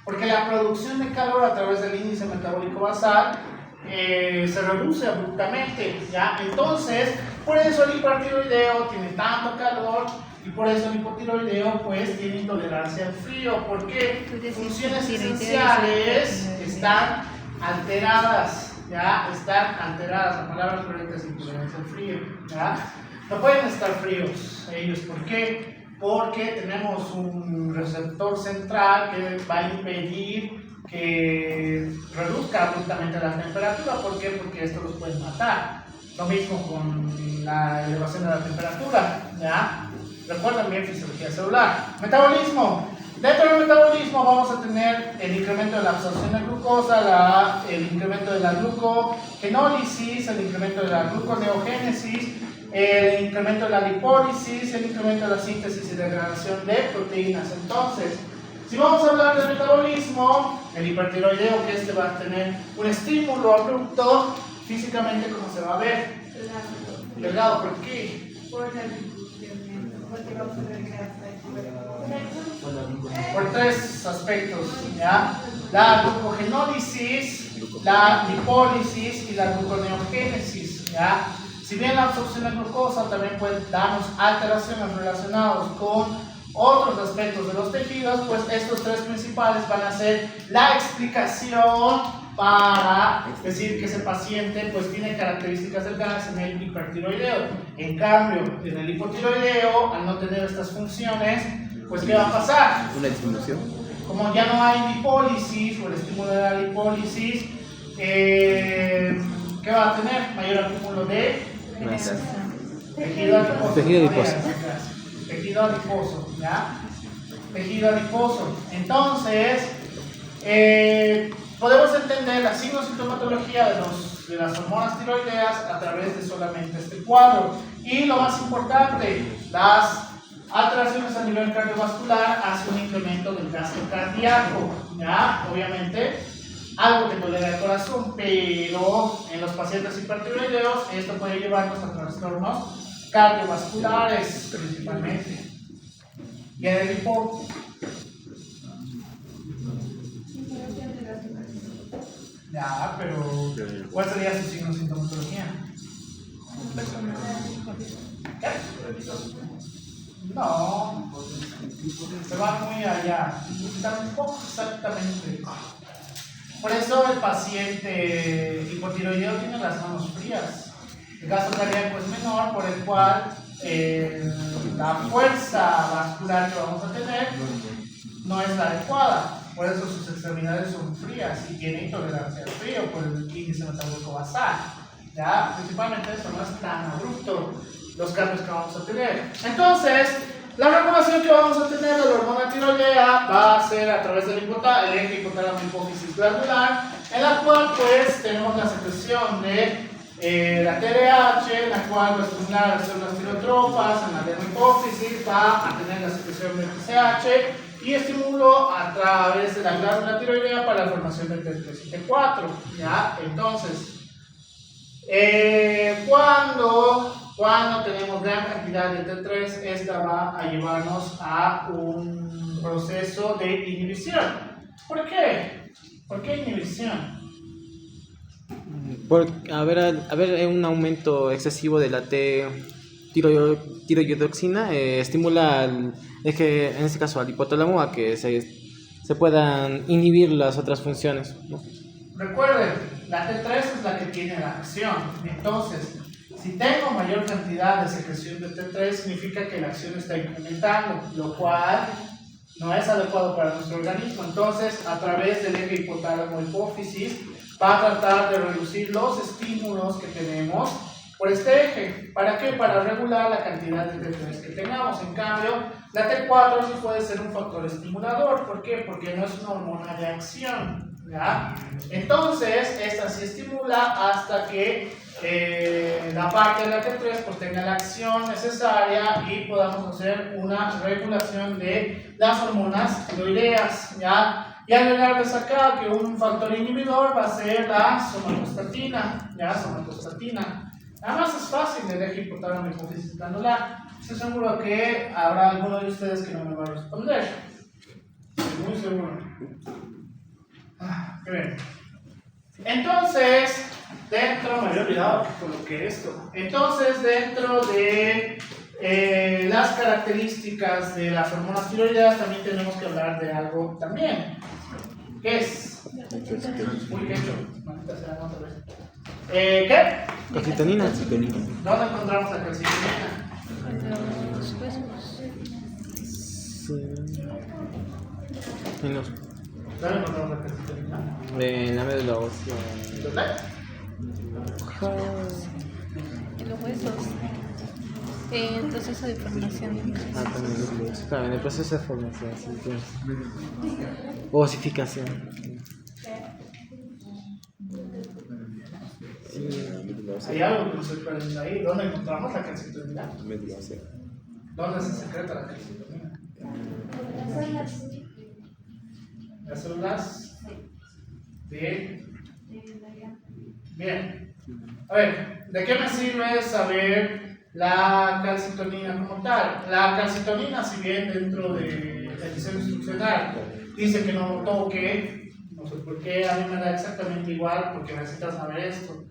Porque la producción de calor a través del índice metabólico basal se reduce abruptamente, ¿ya? Entonces, por eso el hipertiroideo tiene tanto calor y por eso el hipotiroideo pues tiene intolerancia al frío, porque funciones esenciales están alteradas, ¿ya? Están alteradas, la palabra correcta es intolerancia al frío, ¿ya? No pueden estar fríos ellos, ¿por qué? Porque tenemos un receptor central que va a impedir que reduzca abruptamente la temperatura. ¿Por qué? Porque esto los puede matar. Lo mismo con la elevación de la temperatura, ¿ya? Recuerden bien fisiología celular. Metabolismo. Dentro del metabolismo vamos a tener el incremento de la absorción de glucosa, el incremento de la glucogenólisis, el incremento de la gluconeogénesis, el incremento de la lipólisis, el incremento de la síntesis y degradación de proteínas. Entonces, si vamos a hablar del metabolismo, el hipertiroideo, que este va a tener un estímulo abrupto, físicamente, ¿cómo se va a ver? Delgado, ¿por qué? Por tres aspectos, ¿ya? La glucogenólisis, la lipólisis y la gluconeogénesis, ¿ya? Si bien la absorción de glucosa también puede darnos alteraciones relacionadas con otros aspectos de los tejidos, pues estos tres principales van a ser la explicación para decir que ese paciente pues tiene características delgadas en el hipertiroideo. En cambio, en el hipotiroideo, al no tener estas funciones, pues ¿qué va a pasar? Una disminución. Como ya no hay lipólisis o el estímulo de la lipólisis, ¿qué va a tener? Mayor acúmulo de tejido adiposo. Tejido adiposo, ¿ya? Tejido adiposo. Entonces, podemos entender la sintomatología de las hormonas tiroideas a través de solamente este cuadro. Y lo más importante, las alteraciones a nivel cardiovascular hacen un incremento del gasto cardíaco, ¿ya? Obviamente, algo que tolera el corazón, pero en los pacientes hipertiroideos esto puede llevarnos a trastornos cardiovasculares principalmente. Y en el hipo, ya, pero ¿cuál sería su signo sintomatología? ¿Qué? No, se va muy allá, tampoco exactamente. Por eso el paciente hipotiroideo tiene las manos frías. El gasto cardíaco es menor, por el cual la fuerza vascular que vamos a tener no es la adecuada. Por eso sus extremidades son frías y tiene intolerancia al frío por el índice metabólico basal. ¿Ya? Principalmente eso no es tan abrupto los cambios que vamos a tener. Entonces, la regulación que vamos a tener de la hormona tiroidea va a ser a través del eje hipotálamo hipófisis glandular, en la cual pues tenemos la secreción de la TRH, la cual va a estimular las células tirotropas, en la hipófisis va a tener la secreción de TSH y estímulo a través de la glándula tiroidea para la formación de T3 y T4, ¿ya? Entonces, cuando tenemos gran cantidad de T3, esta va a llevarnos a un proceso de inhibición. ¿Por qué? ¿Por qué inhibición? Por haber un aumento excesivo de la tiroidoxina estimula en este caso al hipotálamo a que se puedan inhibir las otras funciones, ¿no? Recuerden, la T3 es la que tiene la acción. Entonces, si tengo mayor cantidad de secreción de T3, significa que la acción está incrementando, lo cual no es adecuado para nuestro organismo. Entonces, a través del eje hipotálamo hipófisis, va a tratar de reducir los estímulos que tenemos por este eje. ¿Para qué? Para regular la cantidad de T3 que tengamos. En cambio, la T4 sí puede ser un factor estimulador. ¿Por qué? Porque no es una hormona de acción, ¿ya? Entonces, esta sí estimula hasta que la parte de la T3 pues tenga la acción necesaria y podamos hacer una regulación de las hormonas tiroideas, ¿ya? Y agregarles acá que un factor inhibidor va a ser la somatostatina, ¿ya? Somatostatina. Además es fácil de dejar hipotálamo hipófisis glandular. Estoy seguro que habrá alguno de ustedes que no me va a responder. Estoy muy seguro. Qué bien. Entonces, dentro, me había olvidado que coloqué esto. Entonces, dentro de las características de las hormonas tiroideas, también tenemos que hablar de algo también. ¿Qué es? Uy, ¿qué he hecho? Maldita sea, otra vez. ¿Qué? Calcitonina. ¿Dónde encontramos la calcitonina? Los huesos. En los ¿Dónde encontramos la calcitonina? en la médula ósea. ¿Dónde? En los huesos. El proceso de formación. Ah, también núcleos. Claro, en el proceso de formación, sí, tienes. Osificación. Hay algo que nos sorprende ahí. ¿Dónde encontramos la calcitonina? ¿Dónde se secreta la calcitonina? Las células de... Bien. A ver, ¿de qué me sirve saber la calcitonina como tal? La calcitonina, si bien dentro del diseño instruccional dice que no lo toque, no sé por qué, a mí me da exactamente igual porque necesitas saber esto.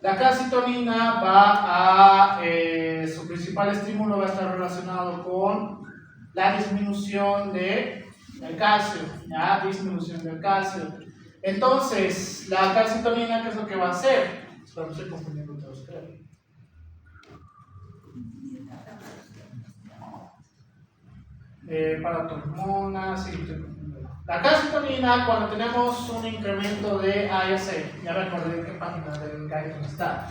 La calcitonina va a, su principal estímulo va a estar relacionado con la disminución del calcio, ¿ya? Disminución del calcio. Entonces, la calcitonina, ¿qué es lo que va a hacer? Espera, me estoy confundiendo todos, creo. Para tu hormona, sí, estoy confundiendo. La calcitonina, cuando tenemos un incremento de ASE, ya me acordé de qué página del Guyton está.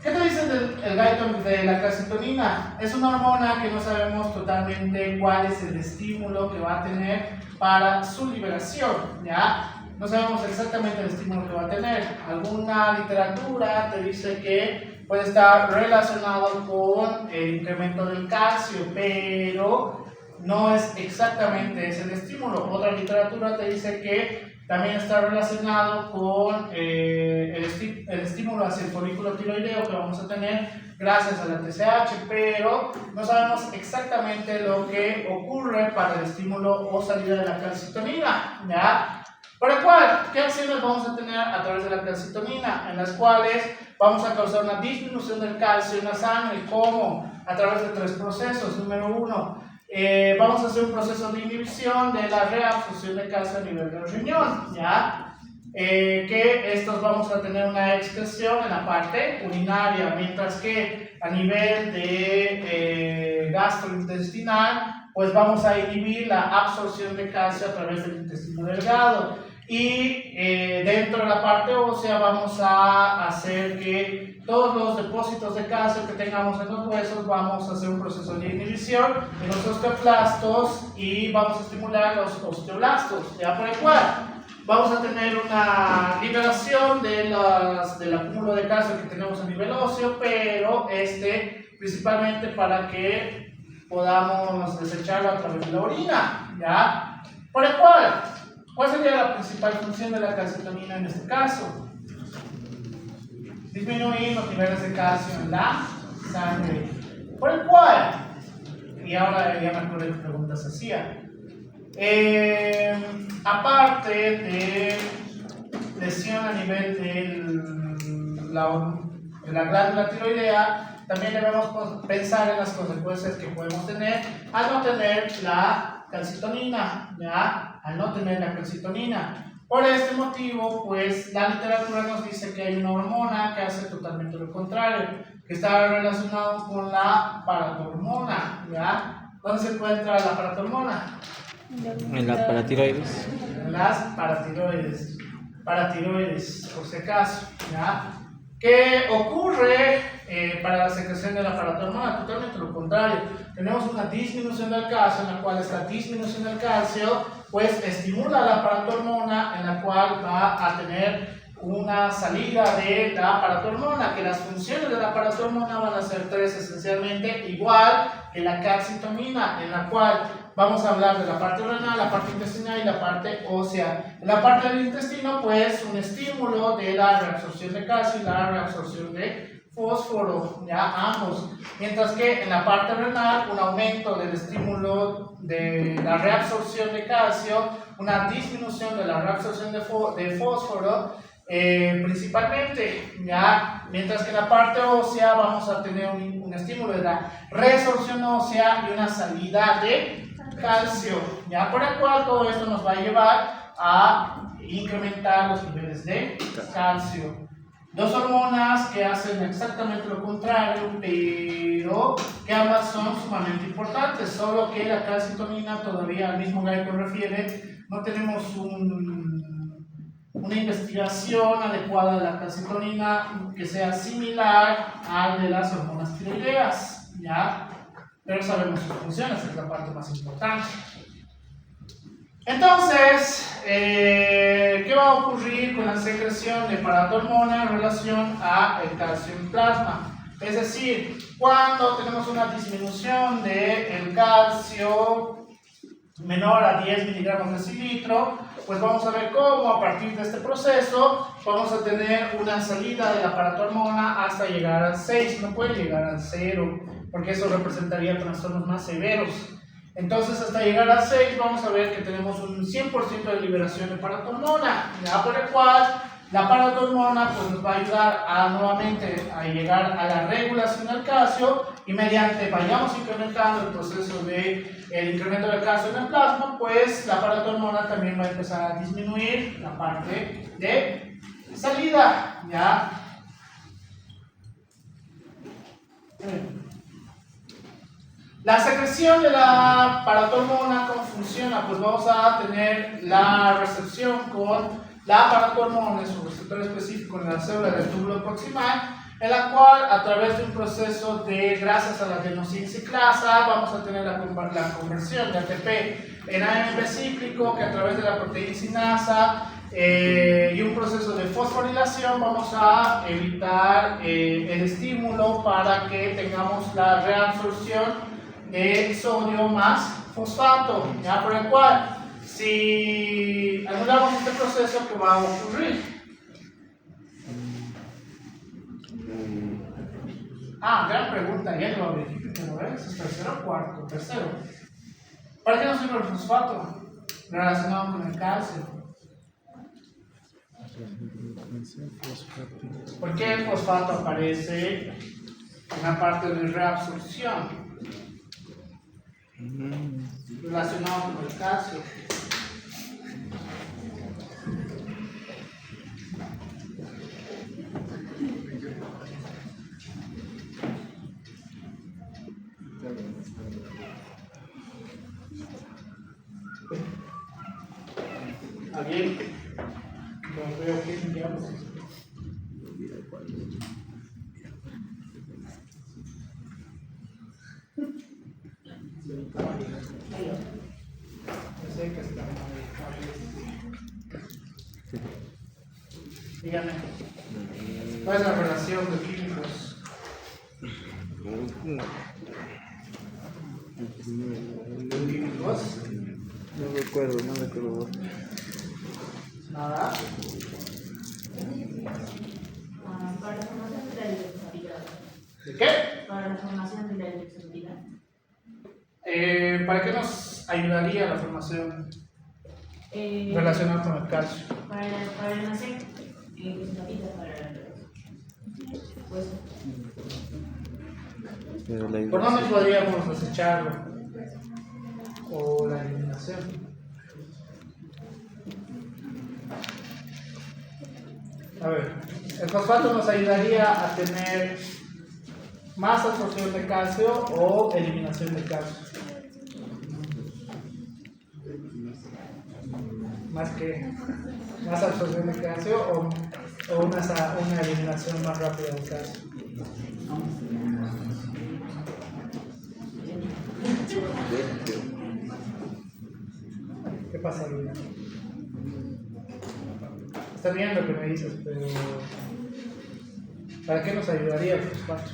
¿Qué te dicen del Guyton de la calcitonina? Es una hormona que no sabemos totalmente cuál es el estímulo que va a tener para su liberación, ¿ya? No sabemos exactamente el estímulo que va a tener. Alguna literatura te dice que puede estar relacionado con el incremento del calcio, pero no es exactamente ese el estímulo. Otra literatura te dice que también está relacionado con el estímulo hacia el folículo tiroideo que vamos a tener gracias a la TSH, pero no sabemos exactamente lo que ocurre para el estímulo o salida de la calcitonina, ¿ya? ¿Por lo cual, qué acciones vamos a tener a través de la calcitonina? En las cuales vamos a causar una disminución del calcio en la sangre. ¿Cómo? A través de 3 procesos. Número 1, vamos a hacer un proceso de inhibición de la reabsorción de calcio a nivel del riñón, ¿ya? Que estos vamos a tener una excreción en la parte urinaria, mientras que a nivel de gastrointestinal, pues vamos a inhibir la absorción de calcio a través del intestino delgado. Y dentro de la parte ósea vamos a hacer que todos los depósitos de calcio que tengamos en los huesos, vamos a hacer un proceso de inhibición en los osteoclastos y vamos a estimular los osteoblastos, ¿ya? Por el cual vamos a tener una liberación del acúmulo de calcio que tenemos a nivel óseo, pero principalmente para que podamos desecharlo a través de la orina, ¿ya? Por el cual, ¿cuál sería la principal función de la calcitonina en este caso? Disminuir los niveles de calcio en la sangre. Por el cual, y ahora ya me acuerdo de qué preguntas hacía. Aparte de lesión a nivel de la glándula tiroidea, también debemos pensar en las consecuencias que podemos tener al no tener la calcitonina, ¿ya? Al no tener la calcitonina. Por este motivo, pues la literatura nos dice que hay una hormona que hace totalmente lo contrario, que está relacionado con la paratormona, ¿ya? ¿Dónde se encuentra la paratormona? En la paratiroides. En las paratiroides. para tiroides, por si acaso, ¿ya? ¿Qué ocurre para la secreción del aparato hormonal? Totalmente lo contrario. Tenemos una disminución del calcio, en la cual esta disminución del calcio pues estimula el aparato hormona, en la cual va a tener una salida de la aparato hormona, que las funciones del aparato hormona van a ser tres esencialmente, igual que la calcitonina, en la cual vamos a hablar de la parte renal, la parte intestinal y la parte ósea. En la parte del intestino, pues, un estímulo de la reabsorción de calcio y la reabsorción de fósforo, ya ambos. Mientras que en la parte renal, un aumento del estímulo de la reabsorción de calcio, una disminución de la reabsorción de fósforo, principalmente, ya, mientras que en la parte ósea vamos a tener un estímulo de la resorción ósea y una salida de calcio, ya, por el cual todo esto nos va a llevar a incrementar los niveles de calcio. Dos hormonas que hacen exactamente lo contrario, pero que ambas son sumamente importantes, solo que la calcitonina todavía, al mismo Geico refiere, no tenemos una investigación adecuada de la calcitonina que sea similar al de las hormonas tiroideas, ¿ya? Pero sabemos sus funciones, es la parte más importante. Entonces, ¿qué va a ocurrir con la secreción de paratormona en relación al calcio en plasma? Es decir, cuando tenemos una disminución del calcio menor a 10 miligramos decilitro, pues vamos a ver cómo a partir de este proceso vamos a tener una salida del aparato hormona hasta llegar al 6, no puede llegar al 0, porque eso representaría trastornos más severos. Entonces hasta llegar al 6 vamos a ver que tenemos un 100% de liberación de paratormona, ya por el cual la paratormona pues nos va a ayudar a nuevamente a llegar a la regulación del calcio, y mediante vayamos incrementando el proceso de el incremento del calcio en el plasma, pues la paratormona también va a empezar a disminuir la parte de salida, ¿ya? La secreción de la paratormona, ¿cómo funciona? Pues vamos a tener la recepción con la paratormona, su receptor específico en la célula del túbulo proximal, en la cual a través de un proceso de, gracias a la adenosín-ciclasa, vamos a tener la conversión de ATP en AMP cíclico, que a través de la proteincinasa y un proceso de fosforilación vamos a evitar el estímulo para que tengamos la reabsorción de sodio más fosfato, ¿ya? Por el cual, si anulamos este proceso, ¿qué va a ocurrir? Gran pregunta, ya lo verifico, pero ¿es tercero o cuarto? Tercero. ¿Para qué nos sirve el fosfato? Relacionado con el calcio. ¿Por qué el fosfato aparece en la parte de reabsorción? Relacionado con el calcio. ¿Alguien? No veo que digamos. Sé que está mal. Dígame, ¿cuál es la relación de químicos? ¿Químicos? No recuerdo. Nada. Para la formación de la electricidad. ¿De qué? Para la formación de la electricidad. ¿Para qué nos ayudaría la formación relacionada con el calcio? Para el almacén, que se capita para el hueso. ¿Por dónde podríamos desecharlo? O la eliminación. A ver, el fosfato nos ayudaría a tener más absorción de calcio o eliminación de calcio. Más que más absorción de calcio o una eliminación más rápida del calcio. ¿Qué pasa, Luna? Está bien lo que me dices, pero ¿para qué nos ayudaría el fosfato?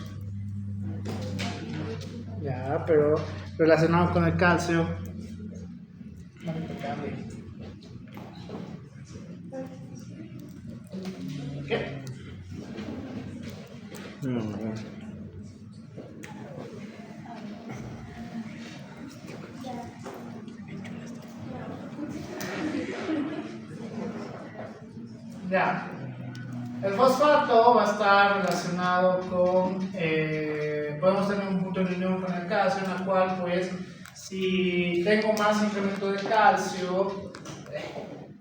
Ya, pero relacionado con el calcio, no me cambie. ¿Qué? No. Ya. El fosfato va a estar relacionado con, podemos tener un punto de unión con el calcio, en la cual, pues, si tengo más incremento de calcio,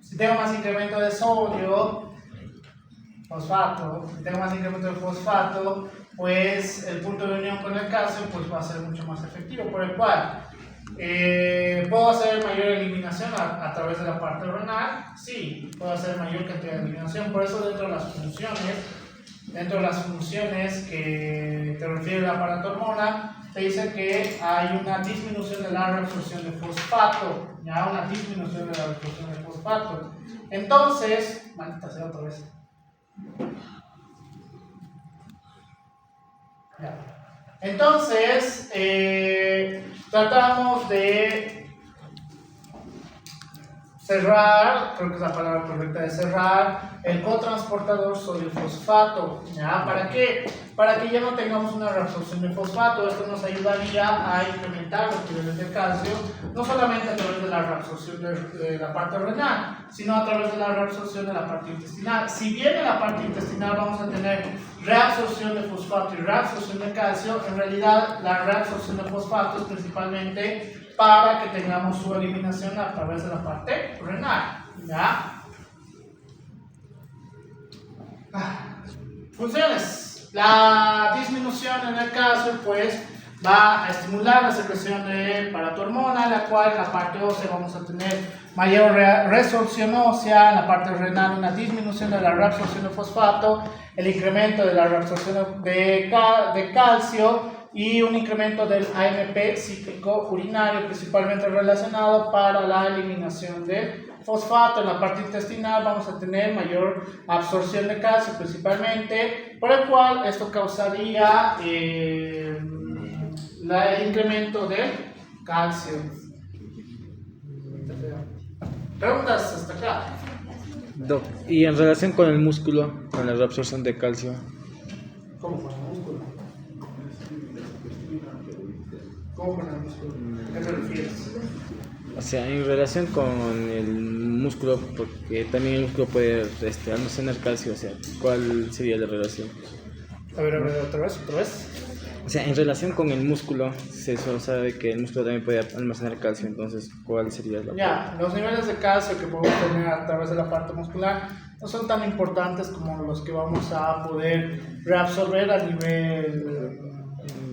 si tengo más incremento de sodio, fosfato, si tengo más incremento de fosfato, pues el punto de unión con el calcio pues va a ser mucho más efectivo, por el cual ¿puedo hacer mayor eliminación a través de la parte renal? Sí, puedo hacer mayor cantidad de eliminación, por eso dentro de las funciones que te refiere la paratormona, te dice que hay una disminución de la reabsorción de fosfato, ya una disminución de la reabsorción de fosfato. Entonces, maldita sea otra vez. Ya. Entonces, tratamos de cerrar, creo que es la palabra correcta de cerrar, el cotransportador sodio-fosfato. ¿Ya? ¿Para qué? Para que ya no tengamos una reabsorción de fosfato. Esto nos ayudaría a incrementar los niveles de calcio, no solamente a través de la reabsorción de la parte renal, sino a través de la reabsorción de la parte intestinal. Si bien en la parte intestinal vamos a tener reabsorción de fosfato y reabsorción de calcio, en realidad la reabsorción de fosfato es principalmente para que tengamos su eliminación a través de la parte renal. ¿Ya? Funciones. La disminución en el calcio pues va a estimular la secreción de paratormona, la cual en la parte ósea vamos a tener mayor resorción ósea, en la parte renal una disminución de la reabsorción de fosfato, el incremento de la reabsorción de calcio y un incremento del AMP cíclico urinario, principalmente relacionado para la eliminación de fosfato. En la parte intestinal vamos a tener mayor absorción de calcio principalmente, por el cual esto causaría el incremento de calcio. ¿Preguntas hasta acá? Doc, y en relación con el músculo, con la reabsorción de calcio. ¿Cómo con el músculo? ¿Cómo con el músculo? ¿A qué te refieres? O sea, en relación con el músculo, porque también el músculo puede almacenar calcio, o sea, ¿cuál sería la relación? A ver, otra vez. O sea, en relación con el músculo, se sabe que el músculo también puede almacenar calcio, entonces, ¿cuál sería la? Ya, los niveles de calcio que podemos tener a través de la parte muscular no son tan importantes como los que vamos a poder reabsorber a nivel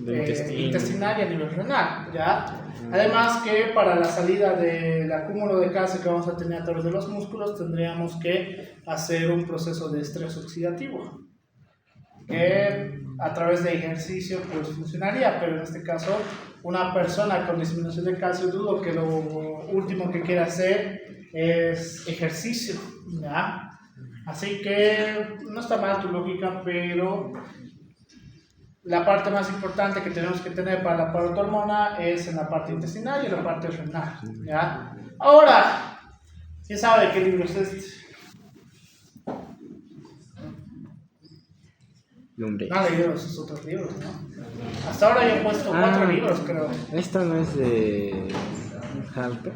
intestinal y a nivel renal, ¿ya? Además que para la salida del acúmulo de calcio que vamos a tener a través de los músculos tendríamos que hacer un proceso de estrés oxidativo que a través de ejercicio pues funcionaría, pero en este caso una persona con disminución de calcio dudo que lo último que quiera hacer es ejercicio, ¿ya? Así que no está mal tu lógica, pero la parte más importante que tenemos que tener para la paratormona es en la parte intestinal y en la parte renal, ¿ya? Ahora, ¿quién sabe qué libro es este? Lumbre. No he leído esos otros libros, ¿no? Hasta ahora yo he puesto 4 libros, creo. Esto no es de Harper.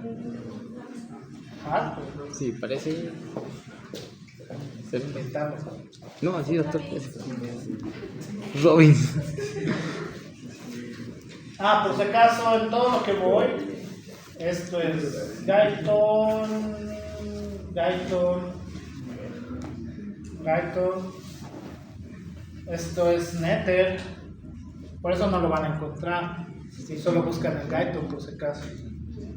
Ah, Sí, parece. inventando. No, así doctor. Robin. Por si acaso, en todo lo que voy, esto es Guyton. Esto es Nether, por eso no lo van a encontrar si solo buscan el Guyton por si acaso.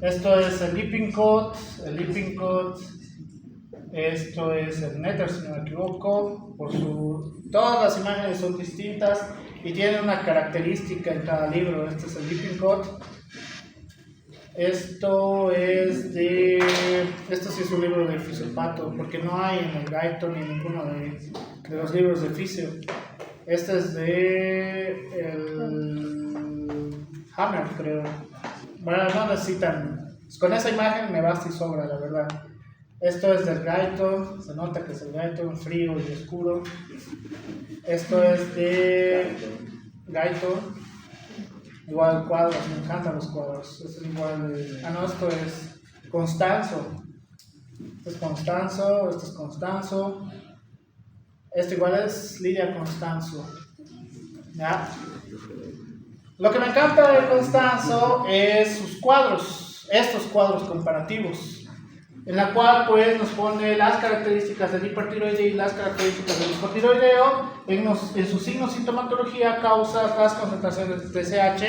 Esto es el Lippincott, Esto es el Nether, si no me equivoco. Todas las imágenes son distintas y tienen una característica en cada libro. Este es el Lippincott. Esto sí es un libro de Fisiopato, porque no hay en el Guyton ni en ninguno de los libros de Fisio. Este es de el Hammer, creo. Bueno, no necesitan. Con esa imagen me basta y sobra, la verdad. Esto es del Guyton, se nota que es el Guyton, frío y oscuro. Esto es de Guyton. Igual cuadros, me encantan los cuadros. Es igual no, esto es Constanzo. Este es Constanzo, este es Constanzo. Este igual es Lidia Constanzo. ¿Ya? Lo que me encanta de Constanzo es sus cuadros, estos cuadros comparativos, en la cual pues nos pone las características del hipertiroideo y las características del hipotiroideo en su signo, sintomatología, causas, las concentraciones de TSH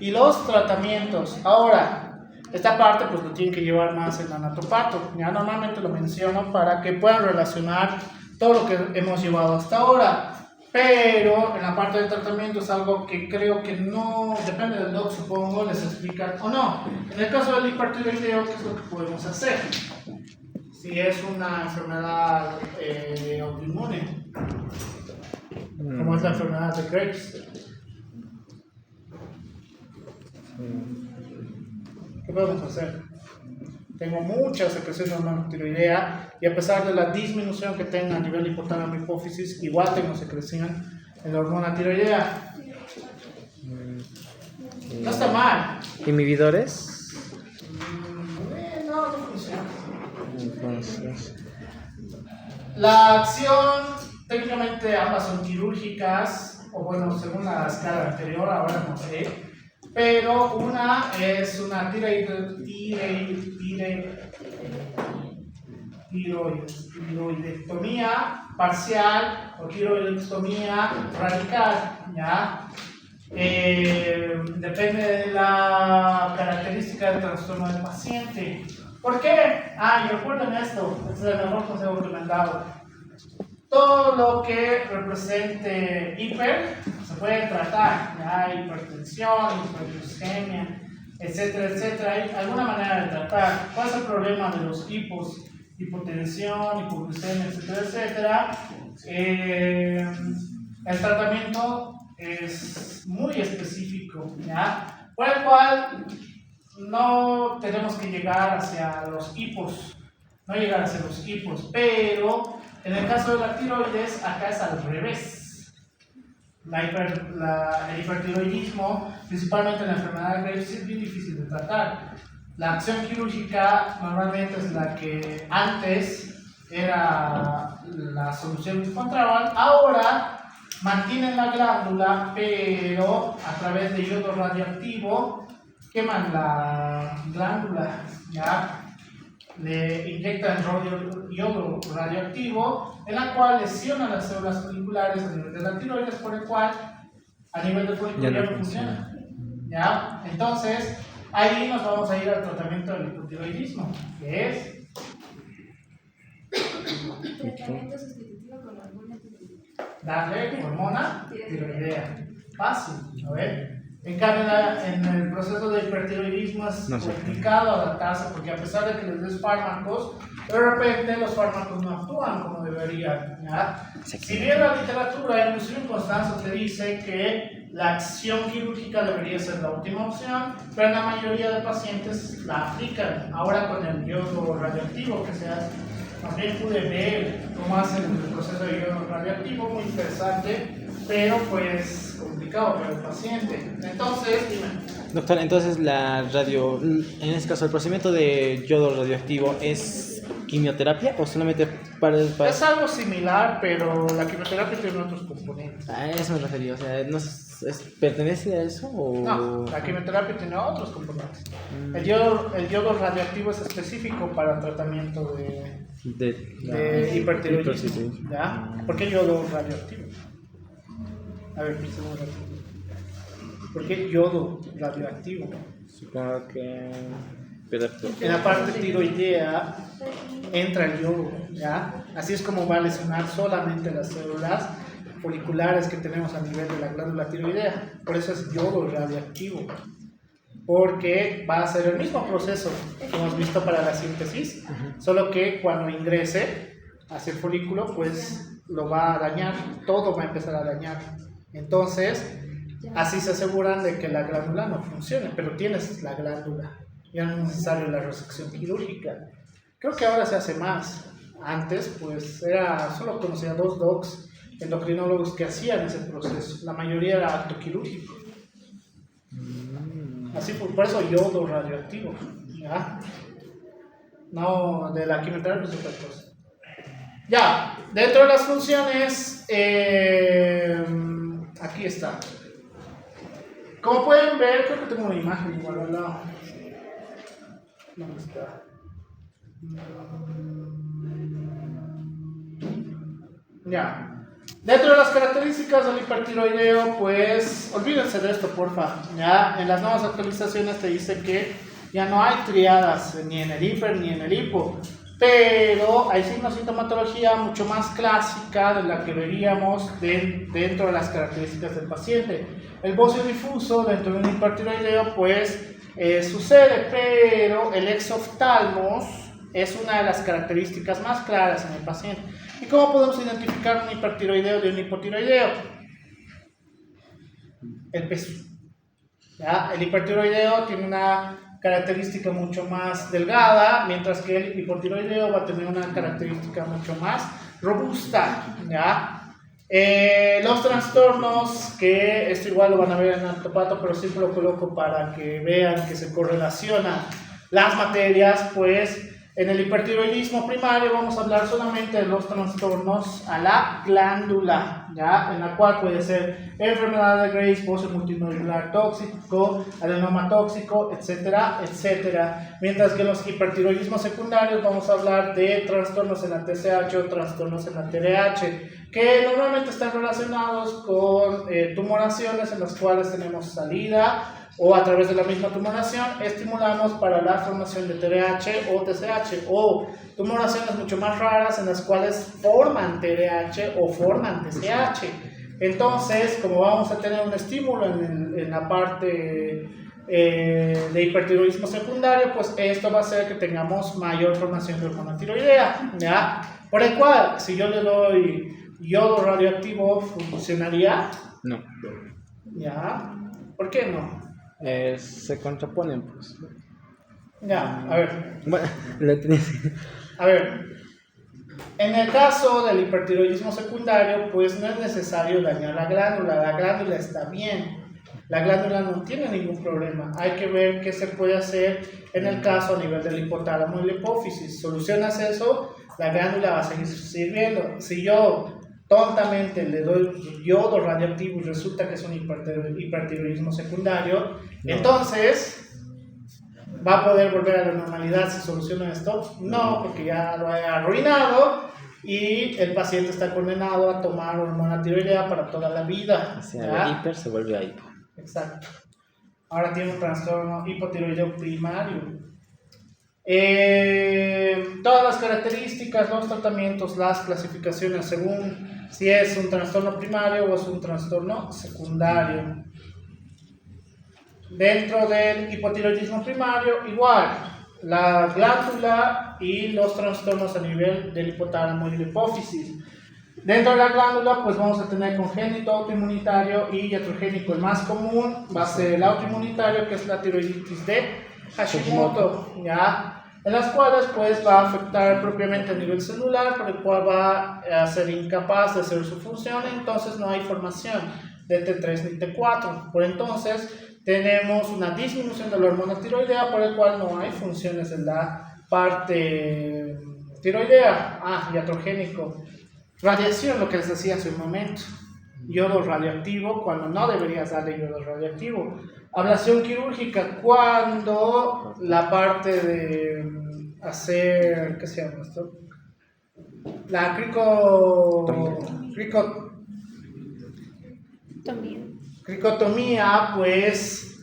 y los tratamientos. Ahora, esta parte pues lo tienen que llevar más el anatopato. Ya normalmente lo menciono para que puedan relacionar todo lo que hemos llevado hasta ahora. Pero en la parte de tratamiento es algo que creo que no, depende del doc, supongo, les explican o no. En el caso del hipertiroideo, ¿qué es lo que podemos hacer? Si es una enfermedad autoinmune, como es la enfermedad de Graves. ¿Qué podemos hacer? Tengo mucha secreción hormonotiroidea y a pesar de la disminución que tenga a nivel hipotálamo hipófisis, igual tengo secreción en la hormona tiroidea. No está mal. ¿Inhibidores? No funciona. Entonces, La acción, técnicamente ambas son quirúrgicas, o bueno, según la escala anterior, ahora no sé. Pero una es una tiroidectomía parcial o tiroidectomía radical, ¿ya? Depende de la característica del trastorno del paciente. ¿Por qué? Y recuerden esto, este es el mejor consejo que me han dado. Todo lo que represente hiper se puede tratar, ¿ya? Hipertensión, hiperglucemia, etcétera, etcétera. Hay alguna manera de tratar. ¿Cuál es el problema de los hipos? Hipotensión, hipoglucemia, etcétera, etcétera. El tratamiento es muy específico, ¿ya? Por el cual no tenemos que llegar hacia los hipos, pero en el caso de la tiroides, acá es al revés. El hipertiroidismo, principalmente en la enfermedad de Graves, es bien difícil de tratar. La acción quirúrgica normalmente es la que antes era la solución que encontraban, ahora mantienen la glándula, pero a través de yodo radioactivo queman la glándula, ¿ya? Le inyectan yodo radioactivo, en la cual lesiona las células foliculares a nivel de la tiroides, por el cual a nivel de folículo ya no funciona, ¿ya? Entonces, ahí nos vamos a ir al tratamiento del hipotiroidismo, que es Tratamiento sustitutivo con hormona tiroidea. darle hormona tiroidea. Fácil, a ver. En cambio, en el proceso de hipertiroidismo es complicado adaptarse porque a pesar de que les des fármacos, de repente los fármacos no actúan como deberían, ¿ya? Si bien la literatura, inclusive Constanzo, te dice que la acción quirúrgica debería ser la última opción, pero en la mayoría de pacientes la aplican. Ahora con el yodo radioactivo que se hace, también pude ver cómo hacen el proceso de yodo radioactivo, muy interesante, pero pues complicado para el paciente. Entonces, dime. doctor, entonces en este caso, el procedimiento de yodo radioactivo es quimioterapia o solamente para... Es algo similar, pero la quimioterapia tiene otros componentes. A eso me refería, o sea, ¿pertenece a eso o...? No, la quimioterapia tiene otros componentes. El yodo radioactivo es específico para el tratamiento de hipertiroidismo, ¿ya? ¿Por qué yodo radioactivo? A ver, pensemos un ratito. ¿Por qué yodo radioactivo? Supongo que... Pero, En la parte tiroidea entra el yodo, ¿ya? Así es como va a lesionar solamente las células foliculares que tenemos a nivel de la glándula tiroidea. Por eso es yodo radioactivo, porque va a ser el mismo proceso que hemos visto para la síntesis, solo que cuando ingrese hacia el folículo, pues lo va a dañar, todo va a empezar a dañar. Entonces, así se aseguran de que la glándula no funcione, pero tienes la glándula, ya no es necesario la resección quirúrgica. Creo que ahora se hace más. Antes, pues, solo conocía 2 docs endocrinólogos que hacían ese proceso. La mayoría era acto quirúrgico. Así, por eso yodo radioactivo, ¿ya? No, de la quimioterapia es otra cosa. Ya, dentro de las funciones, aquí está. Como pueden ver, creo que tengo una imagen igual al lado. ¿Dónde está? Ya. Dentro de las características del hipertiroideo, pues olvídense de esto, porfa. Ya, en las nuevas actualizaciones te dice que ya no hay triadas ni en el hiper ni en el hipo, pero hay signos de sintomatología mucho más clásica de la que veríamos dentro de las características del paciente. El bocio difuso dentro de un hipertiroideo, pues sucede, pero el exoftalmos es una de las características más claras en el paciente. ¿Y cómo podemos identificar un hipertiroideo de un hipotiroideo? El peso. ¿Ya? El hipertiroideo tiene una característica mucho más delgada, mientras que el hipotiroideo va a tener una característica mucho más robusta. ¿Ya? Los trastornos, que esto igual lo van a ver en Altopato, pero siempre lo coloco para que vean que se correlacionan las materias, pues en el hipertiroidismo primario vamos a hablar solamente de los trastornos a la glándula, ¿ya? En la cual puede ser enfermedad de Graves, bocio multinodular tóxico, adenoma tóxico, etcétera, etcétera. Mientras que en los hipertiroidismos secundarios vamos a hablar de trastornos en la TSH o trastornos en la TRH, que normalmente están relacionados con tumoraciones en las cuales tenemos salida, o a través de la misma tumoración estimulamos para la formación de TRH o TSH, o tumoraciones mucho más raras en las cuales forman TRH o forman TSH. Entonces, como vamos a tener un estímulo en la parte de hipertiroidismo secundario, pues esto va a hacer que tengamos mayor formación de hormona tiroidea, ¿ya? Por el cual, si yo le doy yodo radioactivo, ¿funcionaría? no. ¿Ya? ¿Por qué no? Se contraponen, pues. Ya, a ver. Bueno, lo tenías. A ver, en el caso del hipertiroidismo secundario, pues no es necesario dañar la glándula está bien, la glándula no tiene ningún problema. Hay que ver qué se puede hacer en el caso a nivel del hipotálamo y la hipófisis. Solucionas eso, la glándula va a seguir sirviendo. Si yo tontamente le doy yodo radioactivo y resulta que es un hipertiroidismo secundario, entonces ¿va a poder volver a la normalidad si soluciona esto? No, porque ya lo ha arruinado y el paciente está condenado a tomar hormona tiroidea para toda la vida. O sea, el hiper se vuelve a hipo. Exacto. Ahora tiene un trastorno hipotiroideo primario. Todas las características, los tratamientos, las clasificaciones según si es un trastorno primario o es un trastorno secundario. Dentro del hipotiroidismo primario, igual, la glándula y los trastornos a nivel del hipotálamo y la hipófisis. Dentro de la glándula, pues vamos a tener congénito, autoinmunitario y iatrogénico. El más común va a ser el autoinmunitario, que es la tiroiditis de Hashimoto, ¿ya? En las cuales pues va a afectar propiamente a nivel celular, por el cual va a ser incapaz de hacer su función, entonces no hay formación de T3 ni T4. Por entonces tenemos una disminución de la hormona tiroidea, por el cual no hay funciones en la parte tiroidea. Iatrogénico. Radiación, lo que les decía hace un momento. Yodo radioactivo, cuando no deberías darle yodo radioactivo. Ablación quirúrgica, cuando la parte de hacer, ¿qué se llama esto? La cricotomía, pues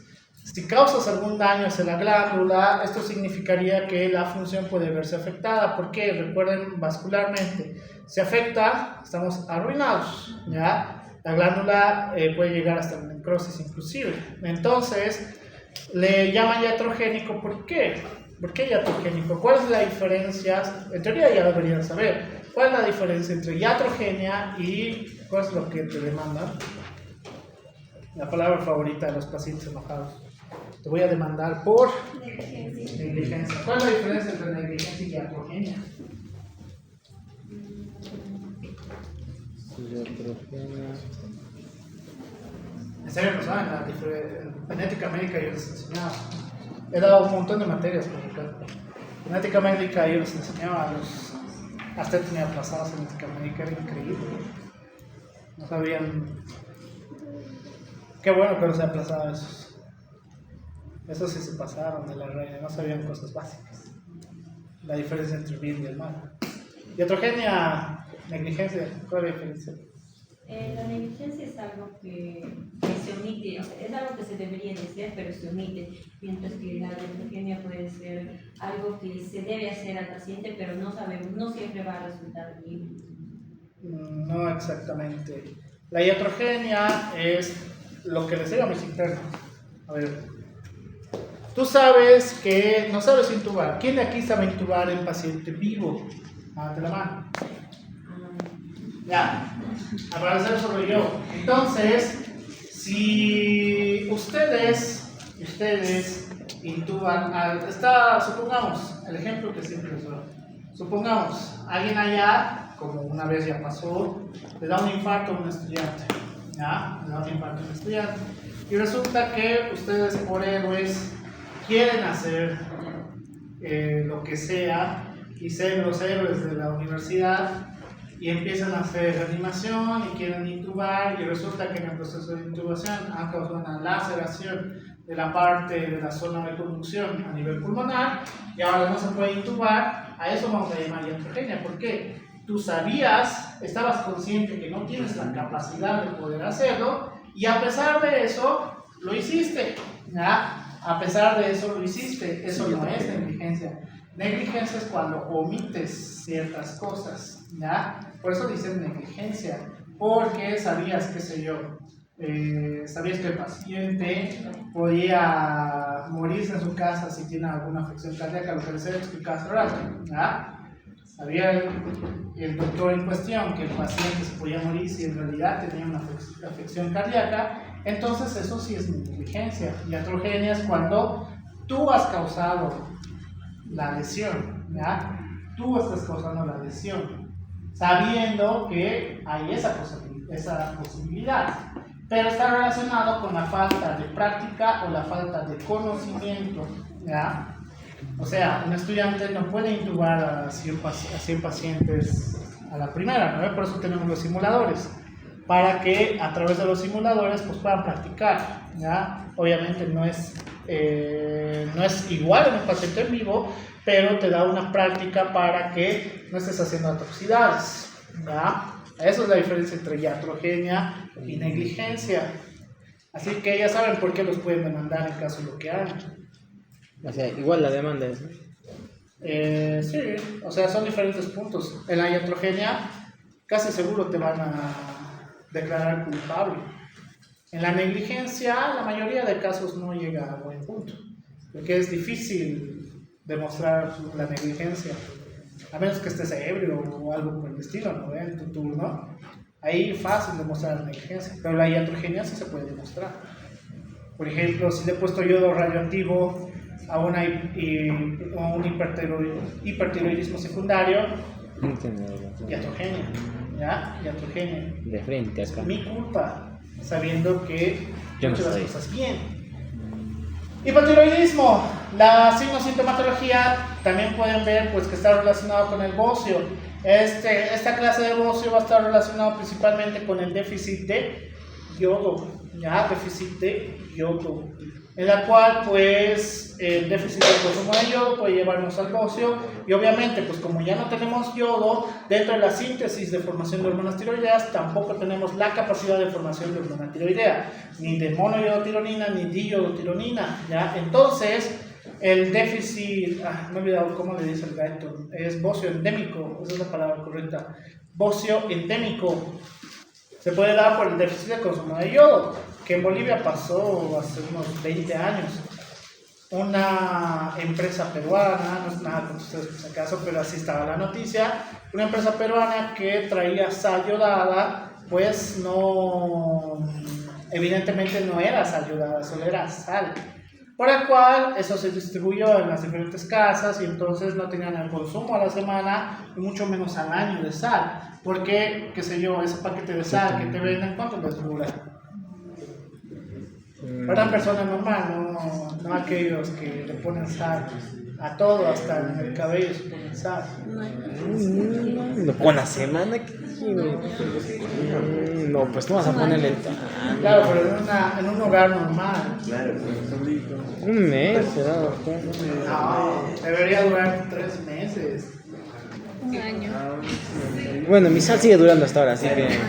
Si causas algún daño hacia la glándula, esto significaría que la función puede verse afectada. ¿Por qué? Recuerden, vascularmente, si afecta, estamos arruinados, ¿ya? La glándula puede llegar hasta la necrosis inclusive. Entonces, le llaman iatrogénico. ¿Por qué? ¿Por qué iatrogénico? ¿Cuál es la diferencia? En teoría ya deberían saber. ¿Cuál es la diferencia entre iatrogenia y cuál es lo que te demandan? La palabra favorita de los pacientes enojados. Te voy a demandar por negligencia. ¿Cuál es la diferencia entre negligencia y iatrogenia? En serio, no saben, en ética médica yo les enseñaba. He dado un montón de materias, por ejemplo. En ética médica yo les enseñaba a los... Hasta tenía aplazados en ética médica, era increíble. No sabían... Qué bueno que no se aplazaban esos. Esos sí se pasaron de la raya, no sabían cosas básicas. La diferencia entre el bien y el mal. Iatrogenia, negligencia, ¿cuál es la diferencia? La negligencia es algo que se omite, o sea, es algo que se debería decir, pero se omite, mientras que la iatrogenia puede ser algo que se debe hacer al paciente, pero no sabemos, no siempre va a resultar bien. No exactamente. La iatrogenia es lo que les digo a mis internos. A ver, tú sabes que no sabes intubar. ¿Quién de aquí sabe intubar en paciente vivo? Levante la mano. Ya, al parecer solo yo. Entonces, si ustedes intuban, supongamos, el ejemplo que siempre les doy, supongamos, alguien allá, como una vez ya pasó, le da un infarto a un estudiante, ¿ya? Le da un infarto a un estudiante, y resulta que ustedes por héroes quieren hacer lo que sea, y ser los héroes de la universidad, y empiezan a hacer reanimación y quieren intubar, y resulta que en el proceso de intubación han causado una laceración de la parte de la zona de conducción a nivel pulmonar, y ahora no se puede intubar. A eso vamos a llamar iatrogenia. ¿Por qué? Tú sabías, estabas consciente que no tienes la capacidad de poder hacerlo, y a pesar de eso lo hiciste, ¿ya? A pesar de eso lo hiciste. Eso no es negligencia. Negligencia es cuando omites ciertas cosas, ¿ya? Por eso dicen negligencia, porque sabías, qué sé yo, sabías que el paciente podía morirse en su casa si tiene alguna afección cardíaca, lo que les he explicado hace rato, ¿ya? Sabía el doctor en cuestión que el paciente se podía morir si en realidad tenía una afección cardíaca. Entonces eso sí es negligencia. Iatrogenia es cuando tú has causado la lesión, ¿ya? Tú estás causando la lesión, sabiendo que hay esa posibilidad, pero está relacionado con la falta de práctica o la falta de conocimiento, ¿ya? O sea, un estudiante no puede intubar a 100 pacientes a la primera, ¿no? Por eso tenemos los simuladores, para que a través de los simuladores pues puedan practicar, ¿ya? Obviamente no es igual en un paciente en vivo, pero te da una práctica para que no estés haciendo atrocidades, ¿ya? Esa es la diferencia entre iatrogenia y negligencia. Así que ya saben por qué los pueden demandar en caso de lo que hagan. O sea, igual la demanda es, ¿no? Sí, o sea, son diferentes puntos. En la iatrogenia casi seguro te van a declarar culpable. En la negligencia, la mayoría de casos no llega a buen punto, porque es difícil demostrar la negligencia, a menos que estés ebrio o algo por el estilo, ¿no? En tu turno, ahí es fácil demostrar la negligencia, pero la iatrogenia sí se puede demostrar. Por ejemplo, si le he puesto yodo radioactivo a un hipertiroidismo secundario, iatrogenia, ¿ya? Iatrogenia. De frente acá. Es mi culpa, sabiendo que yo no he hecho las soy. cosas bien. Hipotiroidismo, la signosintomatología también pueden ver pues que está relacionado con el bocio. Esta clase de bocio va a estar relacionado principalmente con el déficit de yodo, ya, déficit de yodo, en la cual pues el déficit de consumo de yodo puede llevarnos al bocio y obviamente pues como ya no tenemos yodo dentro de la síntesis de formación de hormonas tiroideas, tampoco tenemos la capacidad de formación de hormona tiroidea, ni de monoyodotironina ni diyodotironina, ya, entonces el déficit, me he olvidado cómo le dice el gato, es bocio endémico, esa es la palabra correcta, bocio endémico, se puede dar por el déficit de consumo de yodo, que en Bolivia pasó hace unos 20 años. Una empresa peruana, no es nada con ustedes por si acaso, pero así estaba la noticia, una empresa peruana que traía sal yodada, pues no, evidentemente no era sal yodada, solo era sal. Por el cual eso se distribuyó en las diferentes casas y entonces no tenían el consumo a la semana y mucho menos al año de sal. Porque, qué sé yo, ese paquete de sal que te venden, ¿cuánto les dura? Para una persona normal, no aquellos que le ponen sal a todo, hasta en el cabello se ponen sal. ¿Una semana? No, pues no vas a ponerle el... Claro, pero en un hogar normal. Un mes, será. No, debería durar 3 meses. Un año. Bueno, mi sal sigue durando hasta ahora, así que...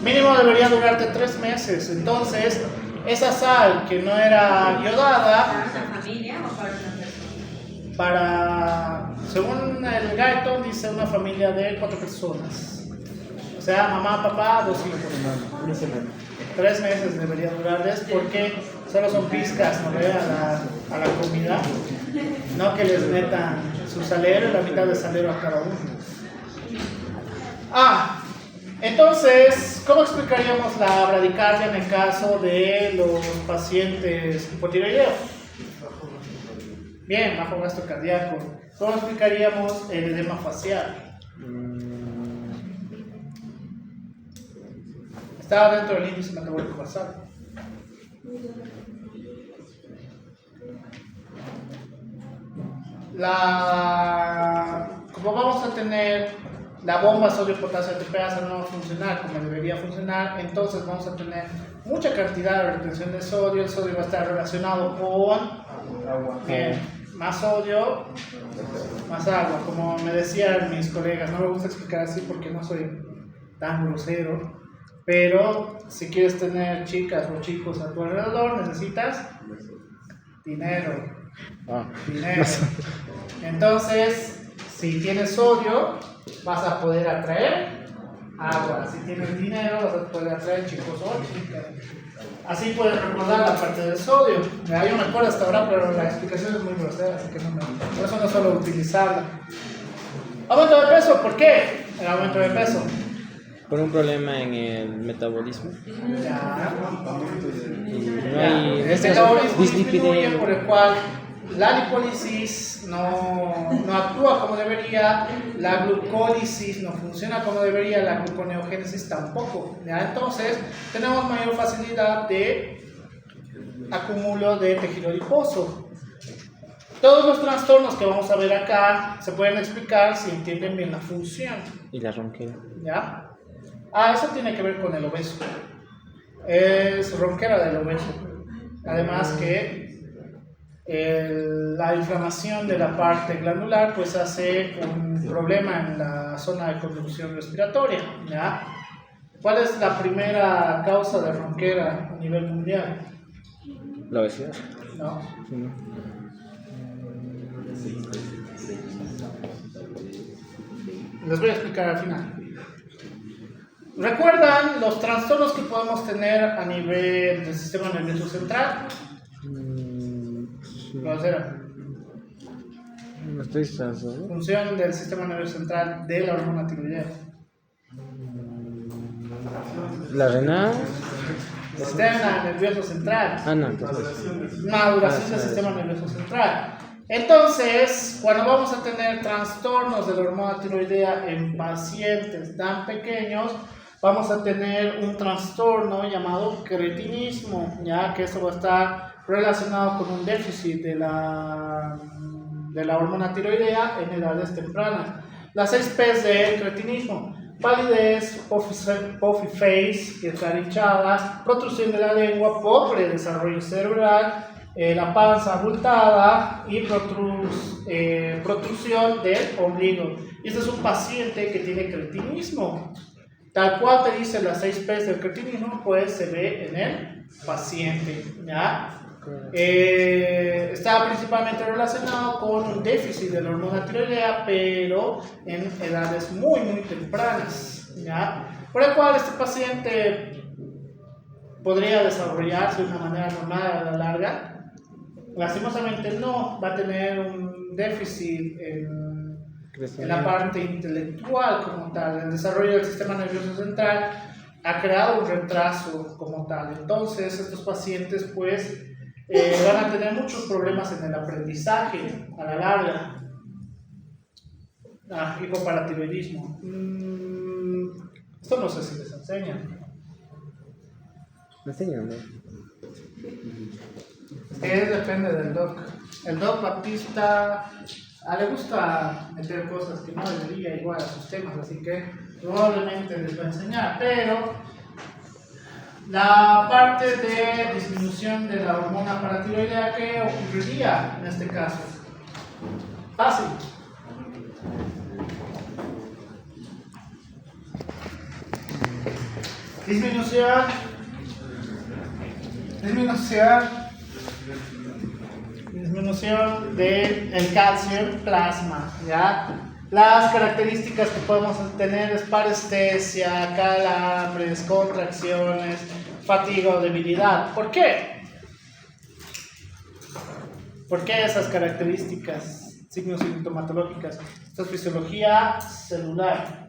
Mínimo debería durarte 3 meses. Entonces, esa sal que no era yodada, ¿Para una familia o para una persona? para, según el gato, dice una familia de 4 personas. O sea, mamá, papá, 2 hijos. 3 meses debería durarles porque solo son pizcas, no ve, a la comida. No que les metan su salero y la mitad de salero a cada uno. Entonces, ¿cómo explicaríamos la bradicardia en el caso de los pacientes hipotiroideos? Bien, bajo gasto cardíaco. ¿Cómo explicaríamos el edema facial? Estaba dentro del índice metabólico basal. Como vamos a tener la bomba sodio-potasio ATPasa no va a funcionar como debería funcionar, entonces vamos a tener mucha cantidad de retención de sodio. El sodio va a estar relacionado con agua. Bien, más sodio, más agua. Como me decían mis colegas, no me gusta explicar así porque no soy tan grosero, pero si quieres tener chicas o chicos a tu alrededor, necesitas dinero. Dinero. Entonces, si tienes sodio, vas a poder atraer agua. Si tienes dinero, vas a poder atraer chicos o chicas. Así puedes recordar la parte del sodio. Yo me acuerdo hasta ahora, pero la explicación es muy grosera, así que por eso no suelo utilizarla. Aumento de peso, ¿por qué el aumento de peso? Por un problema en el metabolismo. Ya. El metabolismo disminuye, por el cual la lipólisis no actúa como debería, la glucólisis no funciona como debería, la gluconeogénesis tampoco. ¿Ya? Entonces, tenemos mayor facilidad de acumulo de tejido adiposo. Todos los trastornos que vamos a ver acá se pueden explicar si entienden bien la función. Y la ronquera. ¿Ya? Eso tiene que ver con el obeso. Es ronquera del obeso. Además que la inflamación de la parte glandular pues hace un problema en la zona de conducción respiratoria. ¿Ya? ¿Cuál es la primera causa de ronquera a nivel mundial? ¿La obesidad? No. Les voy a explicar al final. ¿Recuerdan los trastornos que podemos tener a nivel del sistema nervioso central? ¿Cuáles eran? No estoy seguro. Función del sistema nervioso central de la hormona tiroidea. La renal. Sistema nervioso central. No, entonces. Maduración del sistema nervioso central. Entonces, cuando vamos a tener trastornos de la hormona tiroidea en pacientes tan pequeños, vamos a tener un trastorno llamado cretinismo, ya que esto va a estar relacionado con un déficit de la hormona tiroidea en edades tempranas. Las 6 P's del cretinismo: palidez, puffy face, que está hinchada, protrusión de la lengua, pobre desarrollo cerebral, la panza abultada y protrusión del ombligo. Y este es un paciente que tiene cretinismo. Tal cual te dice las 6 P's del cretinismo, pues se ve en el paciente, ¿ya? Está principalmente relacionado con un déficit de la hormona tiroidea, pero en edades muy tempranas, ¿ya? Por el cual este paciente podría desarrollarse de una manera normal a la larga. Lastimosamente no, va a tener un déficit en la parte intelectual como tal. El desarrollo del sistema nervioso central ha creado un retraso como tal. Entonces estos pacientes pues van a tener muchos problemas en el aprendizaje a la larga. Hipoparatiroidismo. Esto no sé si les enseñan. Enséñame. Depende del doc. El doc Baptista le gusta meter cosas que no debería igual a sus temas, así que probablemente les va a enseñar, pero la parte de disminución de la hormona paratiroidea, ¿qué ocurriría en este caso? Fácil. Disminución del calcio en plasma, ¿ya? Las características que podemos tener es parestesia, calambres, contracciones, fatiga o debilidad. ¿Por qué? ¿Por qué esas características, signos sintomatológicas? Esto es fisiología celular.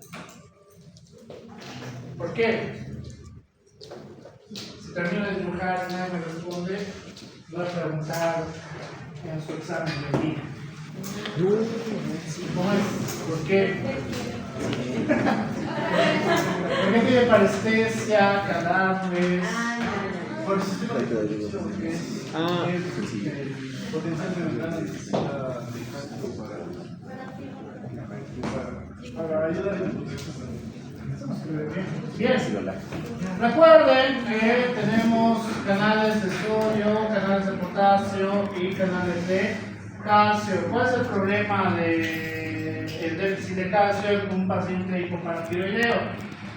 ¿Por qué? Si termino de dibujar y nadie me responde, voy a preguntar en su examen de vida. ¿Por qué? ¿Por qué tiene parestesia, calambres? Por el sistema de potencial para ayudar en bien. Recuerden que tenemos canales de sodio, canales de potasio y canales de calcio. ¿Cuál es el problema del déficit de calcio en un paciente hipoparatiroideo?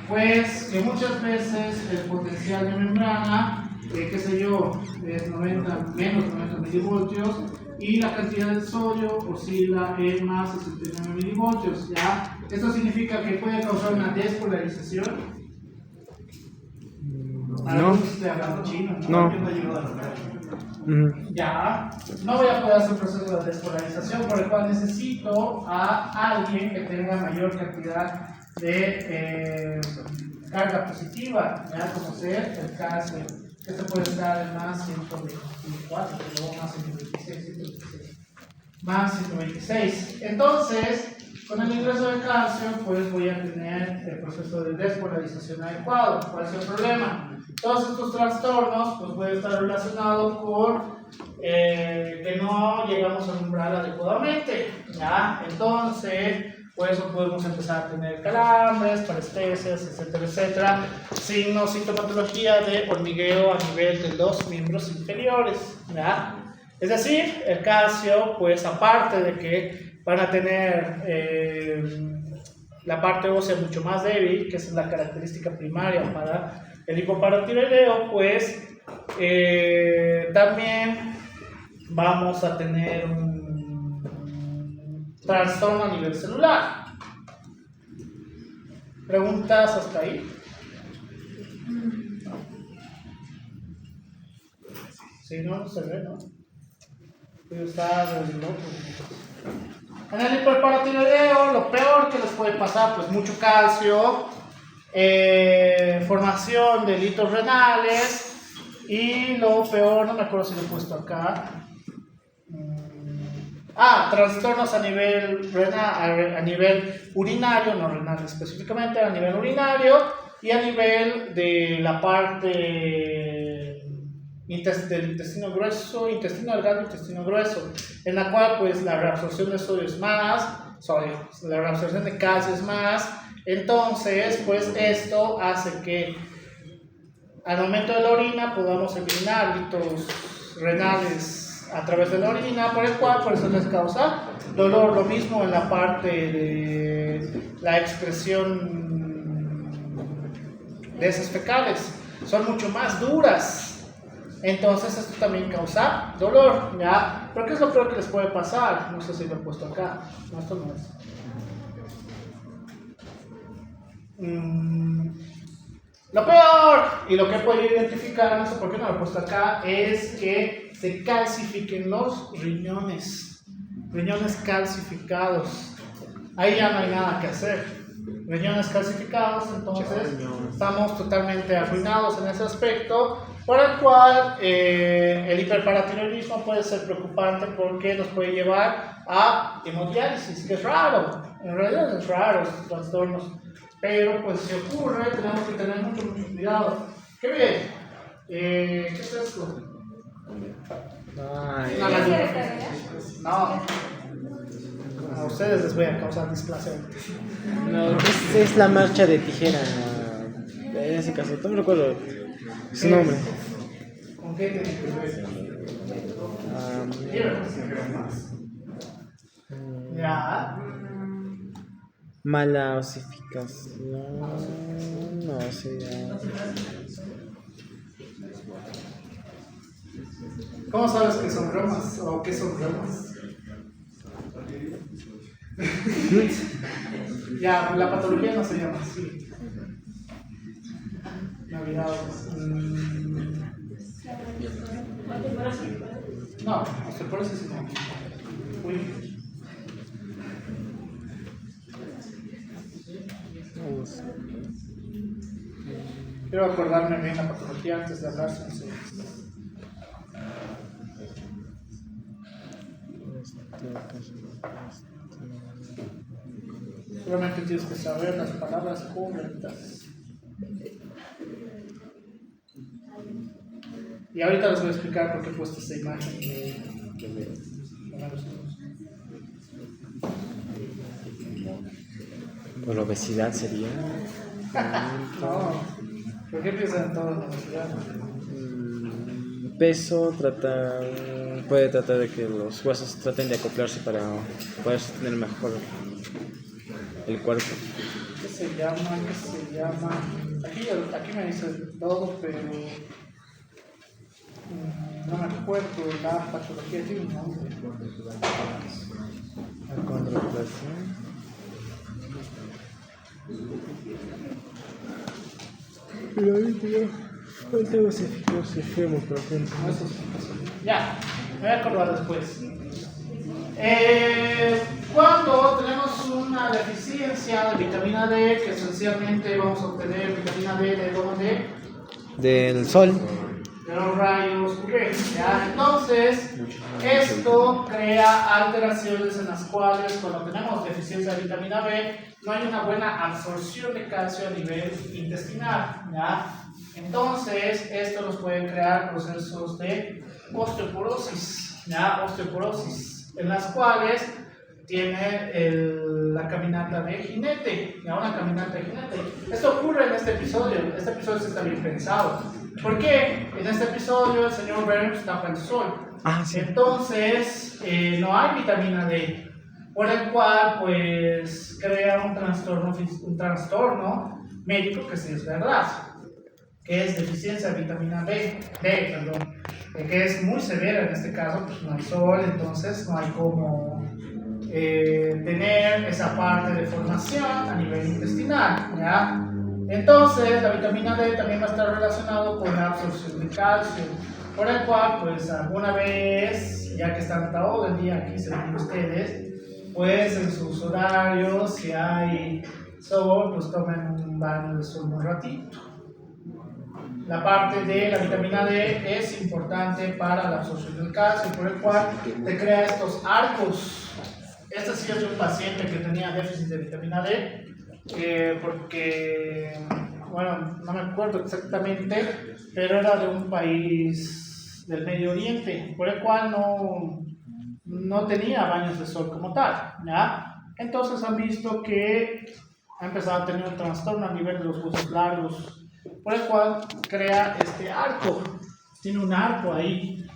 Pues que muchas veces el potencial de membrana, qué sé yo, es menos 90 milivoltios y la cantidad de sodio oscila en más 69 milivoltios, ¿ya? Esto significa que puede causar una despolarización. No. Estoy hablando chino, No. Ya, no voy a poder hacer un proceso de despolarización, por el cual necesito a alguien que tenga mayor cantidad de carga positiva, ya como ser el calcio. Esto puede estar en más 124, luego más 126, más 126. Entonces, con el ingreso de calcio, pues voy a tener el proceso de despolarización adecuado. ¿Cuál es el problema? Todos estos trastornos pues pueden estar relacionados con que no llegamos a umbral adecuadamente, ¿ya? Entonces, por eso podemos empezar a tener calambres, parestesias, etcétera, signos, sintomatología de hormigueo a nivel de los miembros inferiores, ¿ya? Es decir, el calcio, pues aparte de que van a tener la parte ósea mucho más débil, que es la característica primaria para el hipoparatiroideo, pues también vamos a tener un trastorno a nivel celular. ¿Preguntas hasta ahí? Si no, no se ve, ¿no? En el hipoparatiroideo, lo peor que les puede pasar, pues mucho calcio, formación de litos renales y lo peor, no me acuerdo si lo he puesto acá, trastornos a nivel renal, a nivel urinario, no renal específicamente, a nivel urinario y a nivel de la parte del intestino grueso, intestino delgado, intestino grueso, en la cual pues la reabsorción de sodio es más, la reabsorción de calcio es más Entonces, pues esto hace que al momento de la orina podamos eliminar líquidos renales a través de la orina, por el cual por eso les causa dolor. Lo mismo en la parte de la excreción de heces fecales, son mucho más duras. Entonces esto también causa dolor, ¿ya? Pero ¿qué es lo peor que les puede pasar? No sé si lo he puesto acá. No, esto no es. Lo peor, y lo que he podido identificar, no sé por qué no lo he puesto acá, es que se calcifiquen los riñones calcificados. Ahí ya no hay nada que hacer. Riñones calcificados, entonces estamos totalmente arruinados en ese aspecto, por el cual el hiperparatiroidismo puede ser preocupante porque nos puede llevar a hemodiálisis, que es raro, en realidad es raro estos trastornos. Pero pues si ocurre, tenemos que tener mucho cuidado. ¡Qué bien! ¿Qué es esto? Ay, Una ¿Quieres lágrima. cargar? No. A ustedes les voy a causar displacer. no, es la marcha de tijera. En ese caso, no me recuerdo su nombre. ¿Con qué tiene que ver? Ya. Mala osificación. No sé. ¿Cómo sabes que son bromas? ¿O qué son bromas? Ya, la patología no se llama así. Navidad. No, osteoporosis no. Uy. Quiero acordarme bien la patología antes de hablar sobre eso. Solamente tienes que saber las palabras correctas. Y ahorita les voy a explicar por qué he puesto esta imagen de Por obesidad sería. No, ¿por qué piensan en todo en la obesidad? Peso puede tratar de que los huesos traten de acoplarse para poder sostener mejor el cuerpo. ¿Qué se llama? Aquí me dice todo, pero no me acuerdo. La patología tiene un nombre. Acondroplasia. Pero ahorita ya falta osificación, por ejemplo. No, eso sí, ya, me voy a acordar después. Cuando tenemos una deficiencia de vitamina D, que esencialmente vamos a obtener vitamina D de dónde? Del sol. De los rayos UV, ¿ya? Entonces, esto crea alteraciones en las cuales cuando tenemos deficiencia de vitamina B, no hay una buena absorción de calcio a nivel intestinal, ¿ya? Entonces, esto nos puede crear procesos de osteoporosis, ¿ya? Osteoporosis, en las cuales tiene la caminata de jinete, ¿ya? Una caminata de jinete. Esto ocurre en este episodio sí está bien pensado. ¿Por qué? En este episodio el señor Burns tapa el sol. Sí. Entonces, no hay vitamina D, por el cual pues crea un trastorno médico que sí es verdad, que es deficiencia de vitamina D, que es muy severa en este caso, pues no hay sol, entonces no hay como tener esa parte de formación a nivel intestinal, ¿ya? Entonces la vitamina D también va a estar relacionado con la absorción de calcio, por el cual pues alguna vez, ya que están todo el día aquí según ustedes, pues en sus horarios, si hay sol, pues tomen un baño de sol un ratito. La parte de la vitamina D es importante para la absorción del calcio, por el cual te crea estos arcos. Este sí es de un paciente que tenía déficit de vitamina D, porque, bueno, no me acuerdo exactamente, pero era de un país del Medio Oriente, por el cual no tenía baños de sol como tal, ¿ya? Entonces han visto que ha empezado a tener un trastorno a nivel de los huesos largos, por el cual crea este arco. Tiene un arco ahí.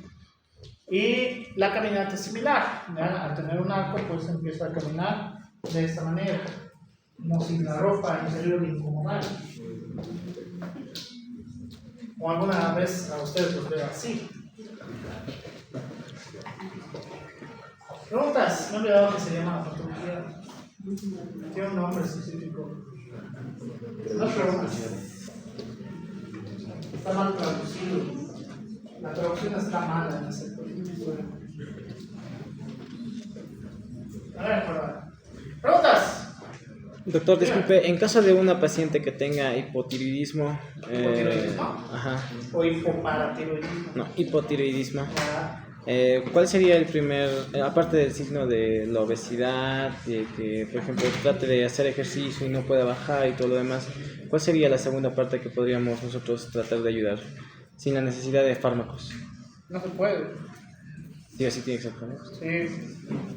Y la caminata es similar. ¿Ya? Al tener un arco, pues empieza a caminar de esta manera, como si la ropa interior le incomodara. O alguna vez a ustedes los veo así. Preguntas. Me he olvidado que se llama la patología. Tiene un nombre específico. No preguntas. Está mal traducido. La traducción está mala en ese capítulo. A ver, preguntas. Doctor, disculpe, en caso de una paciente que tenga hipotiroidismo, ¿Hipotiroidismo? ajá, O hipoparatiroidismo. no, hipotiroidismo, Ya. ¿cuál sería el primer, aparte del signo de la obesidad, de que, por ejemplo, trate de hacer ejercicio y no pueda bajar y todo lo demás, cuál sería la segunda parte que podríamos nosotros tratar de ayudar sin la necesidad de fármacos? No se puede. Sí, así tiene que ser fármacos. Sí.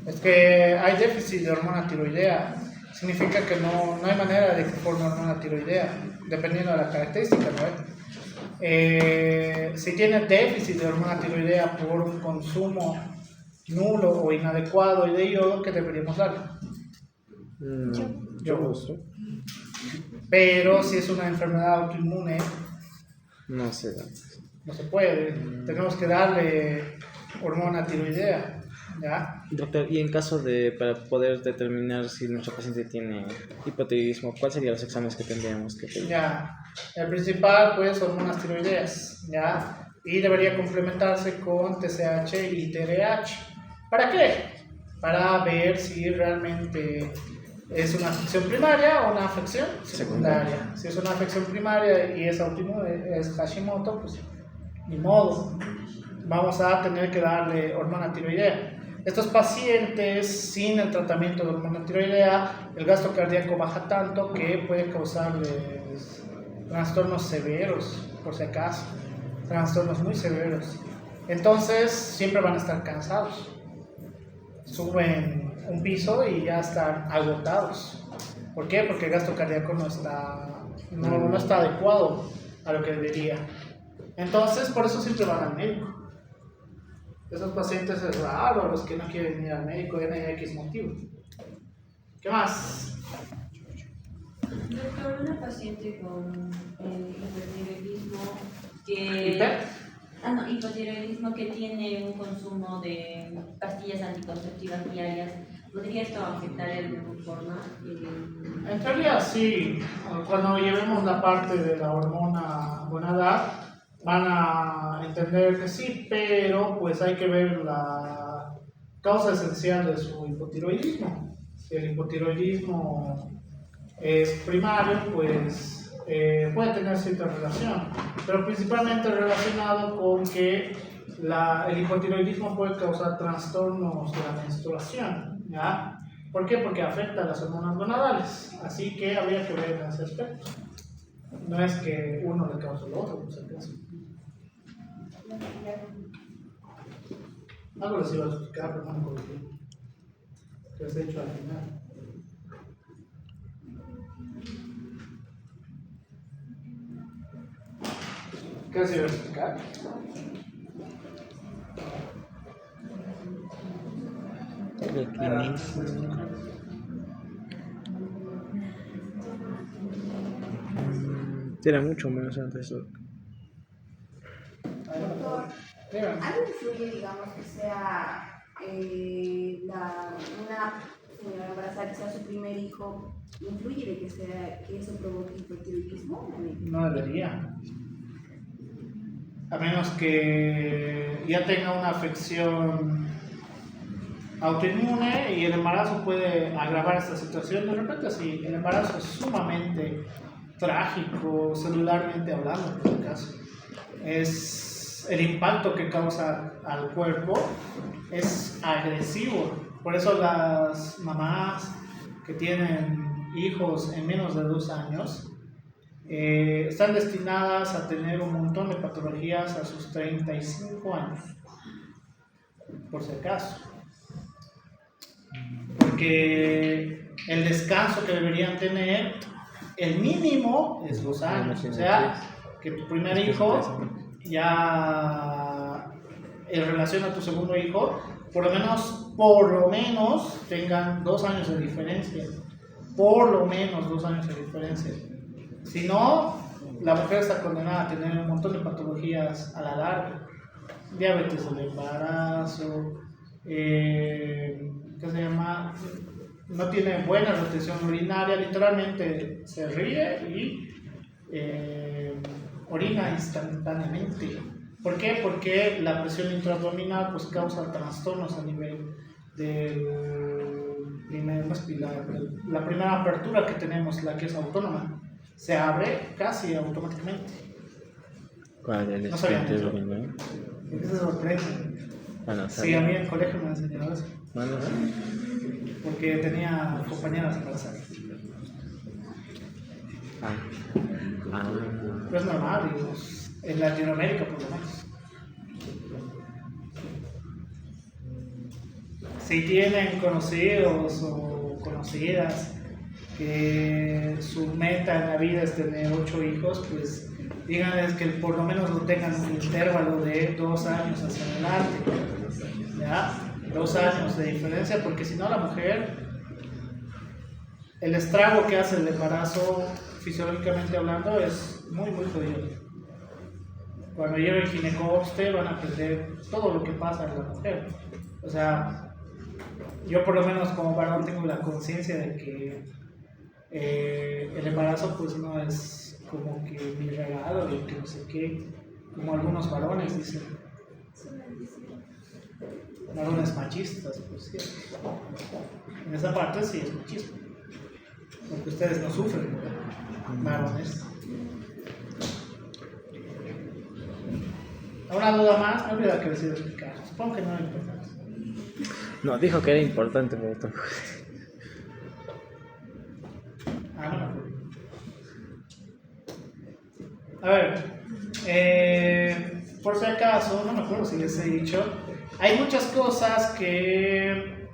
Es que hay déficit de hormona tiroidea. Significa que no hay manera de que forme hormona tiroidea, dependiendo de la característica, ¿no? Si tiene déficit de hormona tiroidea por un consumo nulo o inadecuado de yodo, ¿qué deberíamos darle? Yo Pero si es una enfermedad autoinmune, no sé. no se puede. Tenemos que darle hormona tiroidea, ¿ya? Doctor, y en caso de, para poder determinar si nuestra paciente tiene hipotiroidismo, ¿cuáles serían los exámenes que tendríamos que pedir? Ya, el principal pues hormonas tiroideas, ya, y debería complementarse con TSH y TRH. ¿Para qué? Para ver si realmente es una afección primaria o una afección secundaria. Si es una afección primaria y es autoinmune, es Hashimoto, pues ni modo, vamos a tener que darle hormona tiroidea. Estos pacientes sin el tratamiento de hormona tiroidea, el gasto cardíaco baja tanto que puede causarles trastornos severos, por si acaso, trastornos muy severos. Entonces siempre van a estar cansados, suben un piso y ya están agotados. ¿Por qué? Porque el gasto cardíaco no está adecuado a lo que debería. Entonces por eso siempre van al médico. Esos pacientes es raro los que no quieren ir al médico, tienen X motivo. ¿Qué más? Doctor, una paciente con hipertiroidismo que... ¿Hiper? Hipotiroidismo que tiene un consumo de pastillas anticonceptivas diarias, ¿podría esto afectar de alguna forma? En teoría sí. Cuando llevemos la parte de la hormona gonadal, van a entender que sí, pero pues hay que ver la causa esencial de su hipotiroidismo. Si el hipotiroidismo es primario, pues puede tener cierta relación, pero principalmente relacionado con que el hipotiroidismo puede causar trastornos de la menstruación, ¿ya? ¿Por qué? Porque afecta a las hormonas gonadales, así que habría que ver en ese aspecto. No es que uno le cause el otro, por si acaso. Algo les iba a explicar, pero no me acuerdo que les he hecho al final. ¿Qué les iba a explicar? Tiene mucho menos antes. ¿Algo influye, digamos, que sea una señora embarazada que sea su primer hijo, influye de que eso provoque hipotiroidismo? No debería. A menos que ya tenga una afección autoinmune y el embarazo puede agravar esta situación. De repente, si el embarazo es sumamente trágico, celularmente hablando, por el caso, es el impacto que causa al cuerpo es agresivo. Por eso las mamás que tienen hijos en menos de 2 años están destinadas a tener un montón de patologías a sus 35 años, por si acaso. Porque el descanso que deberían tener, el mínimo es 2 años. O sea, que tu primer hijo ya en relación a tu segundo hijo, por lo menos tengan 2 años de diferencia. Por lo menos 2 años de diferencia. Si no, la mujer está condenada a tener un montón de patologías a la larga. Diabetes del embarazo, ¿qué se llama? No tiene buena retención urinaria, literalmente se ríe y orina instantáneamente. ¿Por qué? Porque la presión intraabdominal pues causa trastornos a nivel del la primera apertura que tenemos, la que es autónoma, se abre casi automáticamente. ¿Cuál es el No sabían eso. ¿no? ¿Por qué se sorprende? Bueno, Sí, a mí en el colegio me enseñaron eso. Bueno, Porque tenía compañeras embarazadas. Pero es normal, digamos, en Latinoamérica por lo menos. Si tienen conocidos o conocidas que su meta en la vida es tener 8 hijos, pues díganles que por lo menos lo tengan un intervalo de 2 años hacia adelante. ¿Ya? 2 años de diferencia, porque si no la mujer, el estrago que hace el embarazo, fisiológicamente hablando, es muy jodido. Cuando llegue el ginecólogo van a aprender todo lo que pasa en la mujer. O sea, yo por lo menos como varón tengo la conciencia de que el embarazo pues no es como que mi regalo y que no sé qué, como algunos varones dicen. Varones machistas, por cierto. En esa parte sí es machismo, porque ustedes no sufren, varones. ¿Una duda más? Me olvidé que decir explicar. Supongo que no era importante. no, dijo que era importante, pero tampoco. No me acuerdo. A ver, por si acaso, no me acuerdo si les he dicho, hay muchas cosas que,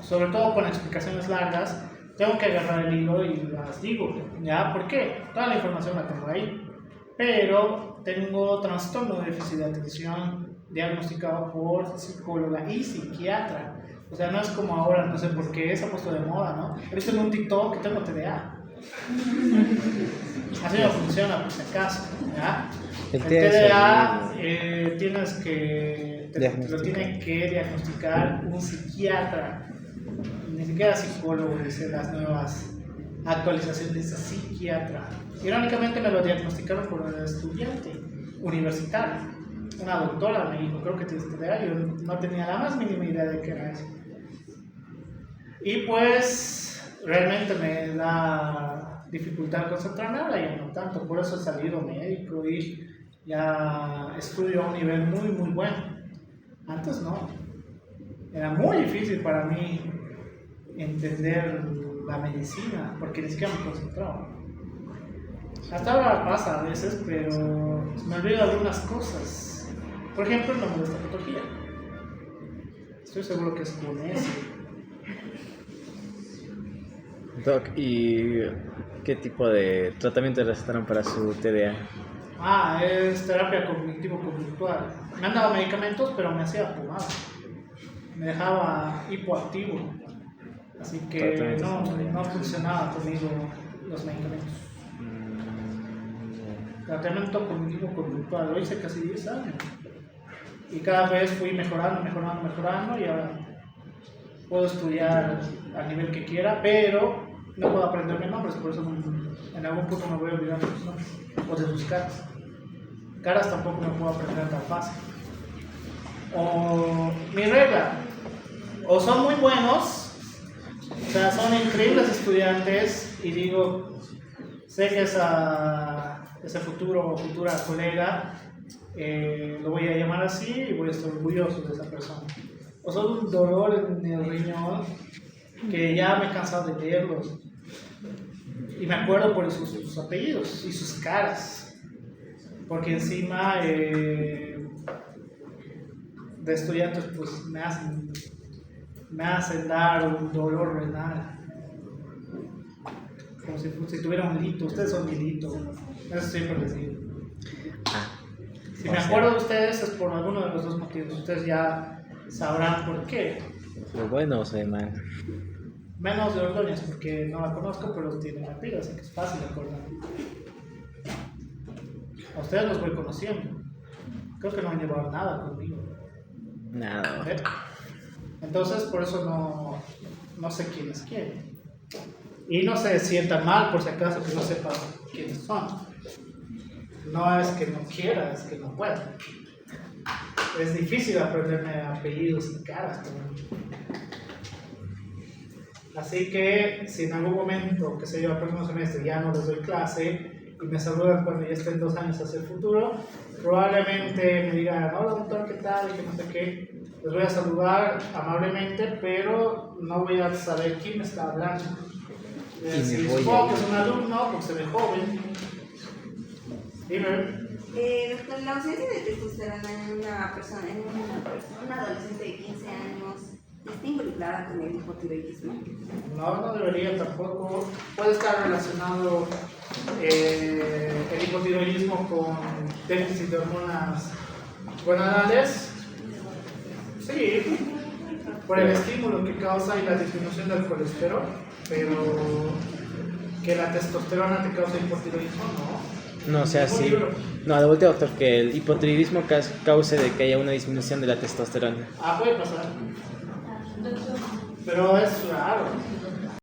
sobre todo con explicaciones largas, tengo que agarrar el hilo y las digo, ¿ya? ¿Por qué? Toda la información la tengo ahí, pero tengo trastorno de déficit de atención diagnosticado por psicóloga y psiquiatra. O sea, no es como ahora, no sé por qué se ha puesto de moda, ¿no? He visto en un TikTok que tengo TDA. Así no funciona, por si acaso, ¿ya? El TDA tienes que lo tiene que diagnosticar un psiquiatra, ni siquiera psicólogo, dice las nuevas actualizaciones de psiquiatra. Irónicamente me lo diagnosticaron por un estudiante universitario, una doctora me dijo, creo que tienes TDA, yo no tenía la más mínima idea de qué era eso. Y pues realmente me da dificultad concentrarme, ahora ya no tanto, por eso he salido médico y ya estudio a un nivel muy bueno. Antes no, era muy difícil para mí entender la medicina porque ni siquiera me concentraba. Hasta ahora pasa a veces, pero me olvido algunas cosas. Por ejemplo, el nombre de esta patología. Estoy seguro que es con eso. Doc, ¿y qué tipo de tratamiento recetaron para su TDA? Es terapia cognitivo-conductual. Me han dado medicamentos, pero me hacía pomada. Me dejaba hipoactivo. Así que no funcionaba conmigo los medicamentos. Tratamiento cognitivo-conductual, lo hice casi 10 años. Y cada vez fui mejorando y ahora puedo estudiar al nivel que quiera, pero no puedo aprenderme nombres, por eso en algún punto me voy a olvidar de sus nombres o de sus caras. Caras tampoco me puedo aprender tan fácil. O mi regla, o son muy buenos, o sea, son increíbles estudiantes y digo, sé que ese futuro o futura colega lo voy a llamar así y voy a estar orgulloso de esa persona. O son un dolor en el riñón que ya me he cansado de leerlos y me acuerdo por sus apellidos y sus caras, porque encima de estudiantes pues me hacen dar un dolor renal como si tuviera un lito. Ustedes son mi lito. Eso siempre les digo. Si me acuerdo de ustedes es por alguno de los dos motivos. Ustedes ya sabrán por qué. Lo bueno o soy mal. Menos de Ordóñez, porque no la conozco, pero tiene apellido, así que es fácil acordar. A ustedes los voy conociendo. Creo que no han llevado nada conmigo. Nada. ¿Eh? Entonces, por eso no sé quiénes quieren. Y no se sientan mal, por si acaso, que no sepan quiénes son. No es que no quiera, es que no puedo. Es difícil aprenderme apellidos y caras. Así que, si en algún momento, que sé yo, el próximo semestre ya no les doy clase y me saludan cuando ya estén 2 años hacia el futuro, probablemente me digan, hola doctor, ¿qué tal? Y que no sé qué. Les voy a saludar amablemente, pero no voy a saber quién me está hablando. Si supongo que es un alumno, porque se ve joven. Dime. Doctor, la ausencia de testosterona en una persona, una adolescente de 15 años, ¿está involucrada con el hipotiroidismo? No debería tampoco. Puede estar relacionado el hipotiroidismo con déficit de hormonas gonadales. Sí, por el estímulo que causa y la disminución del colesterol, pero que la testosterona te causa hipotiroidismo, no. No, o sea, sí. No, de vuelta, doctor, que el hipotiroidismo cause de que haya una disminución de la testosterona. Puede pasar. Doctor, Pero es raro.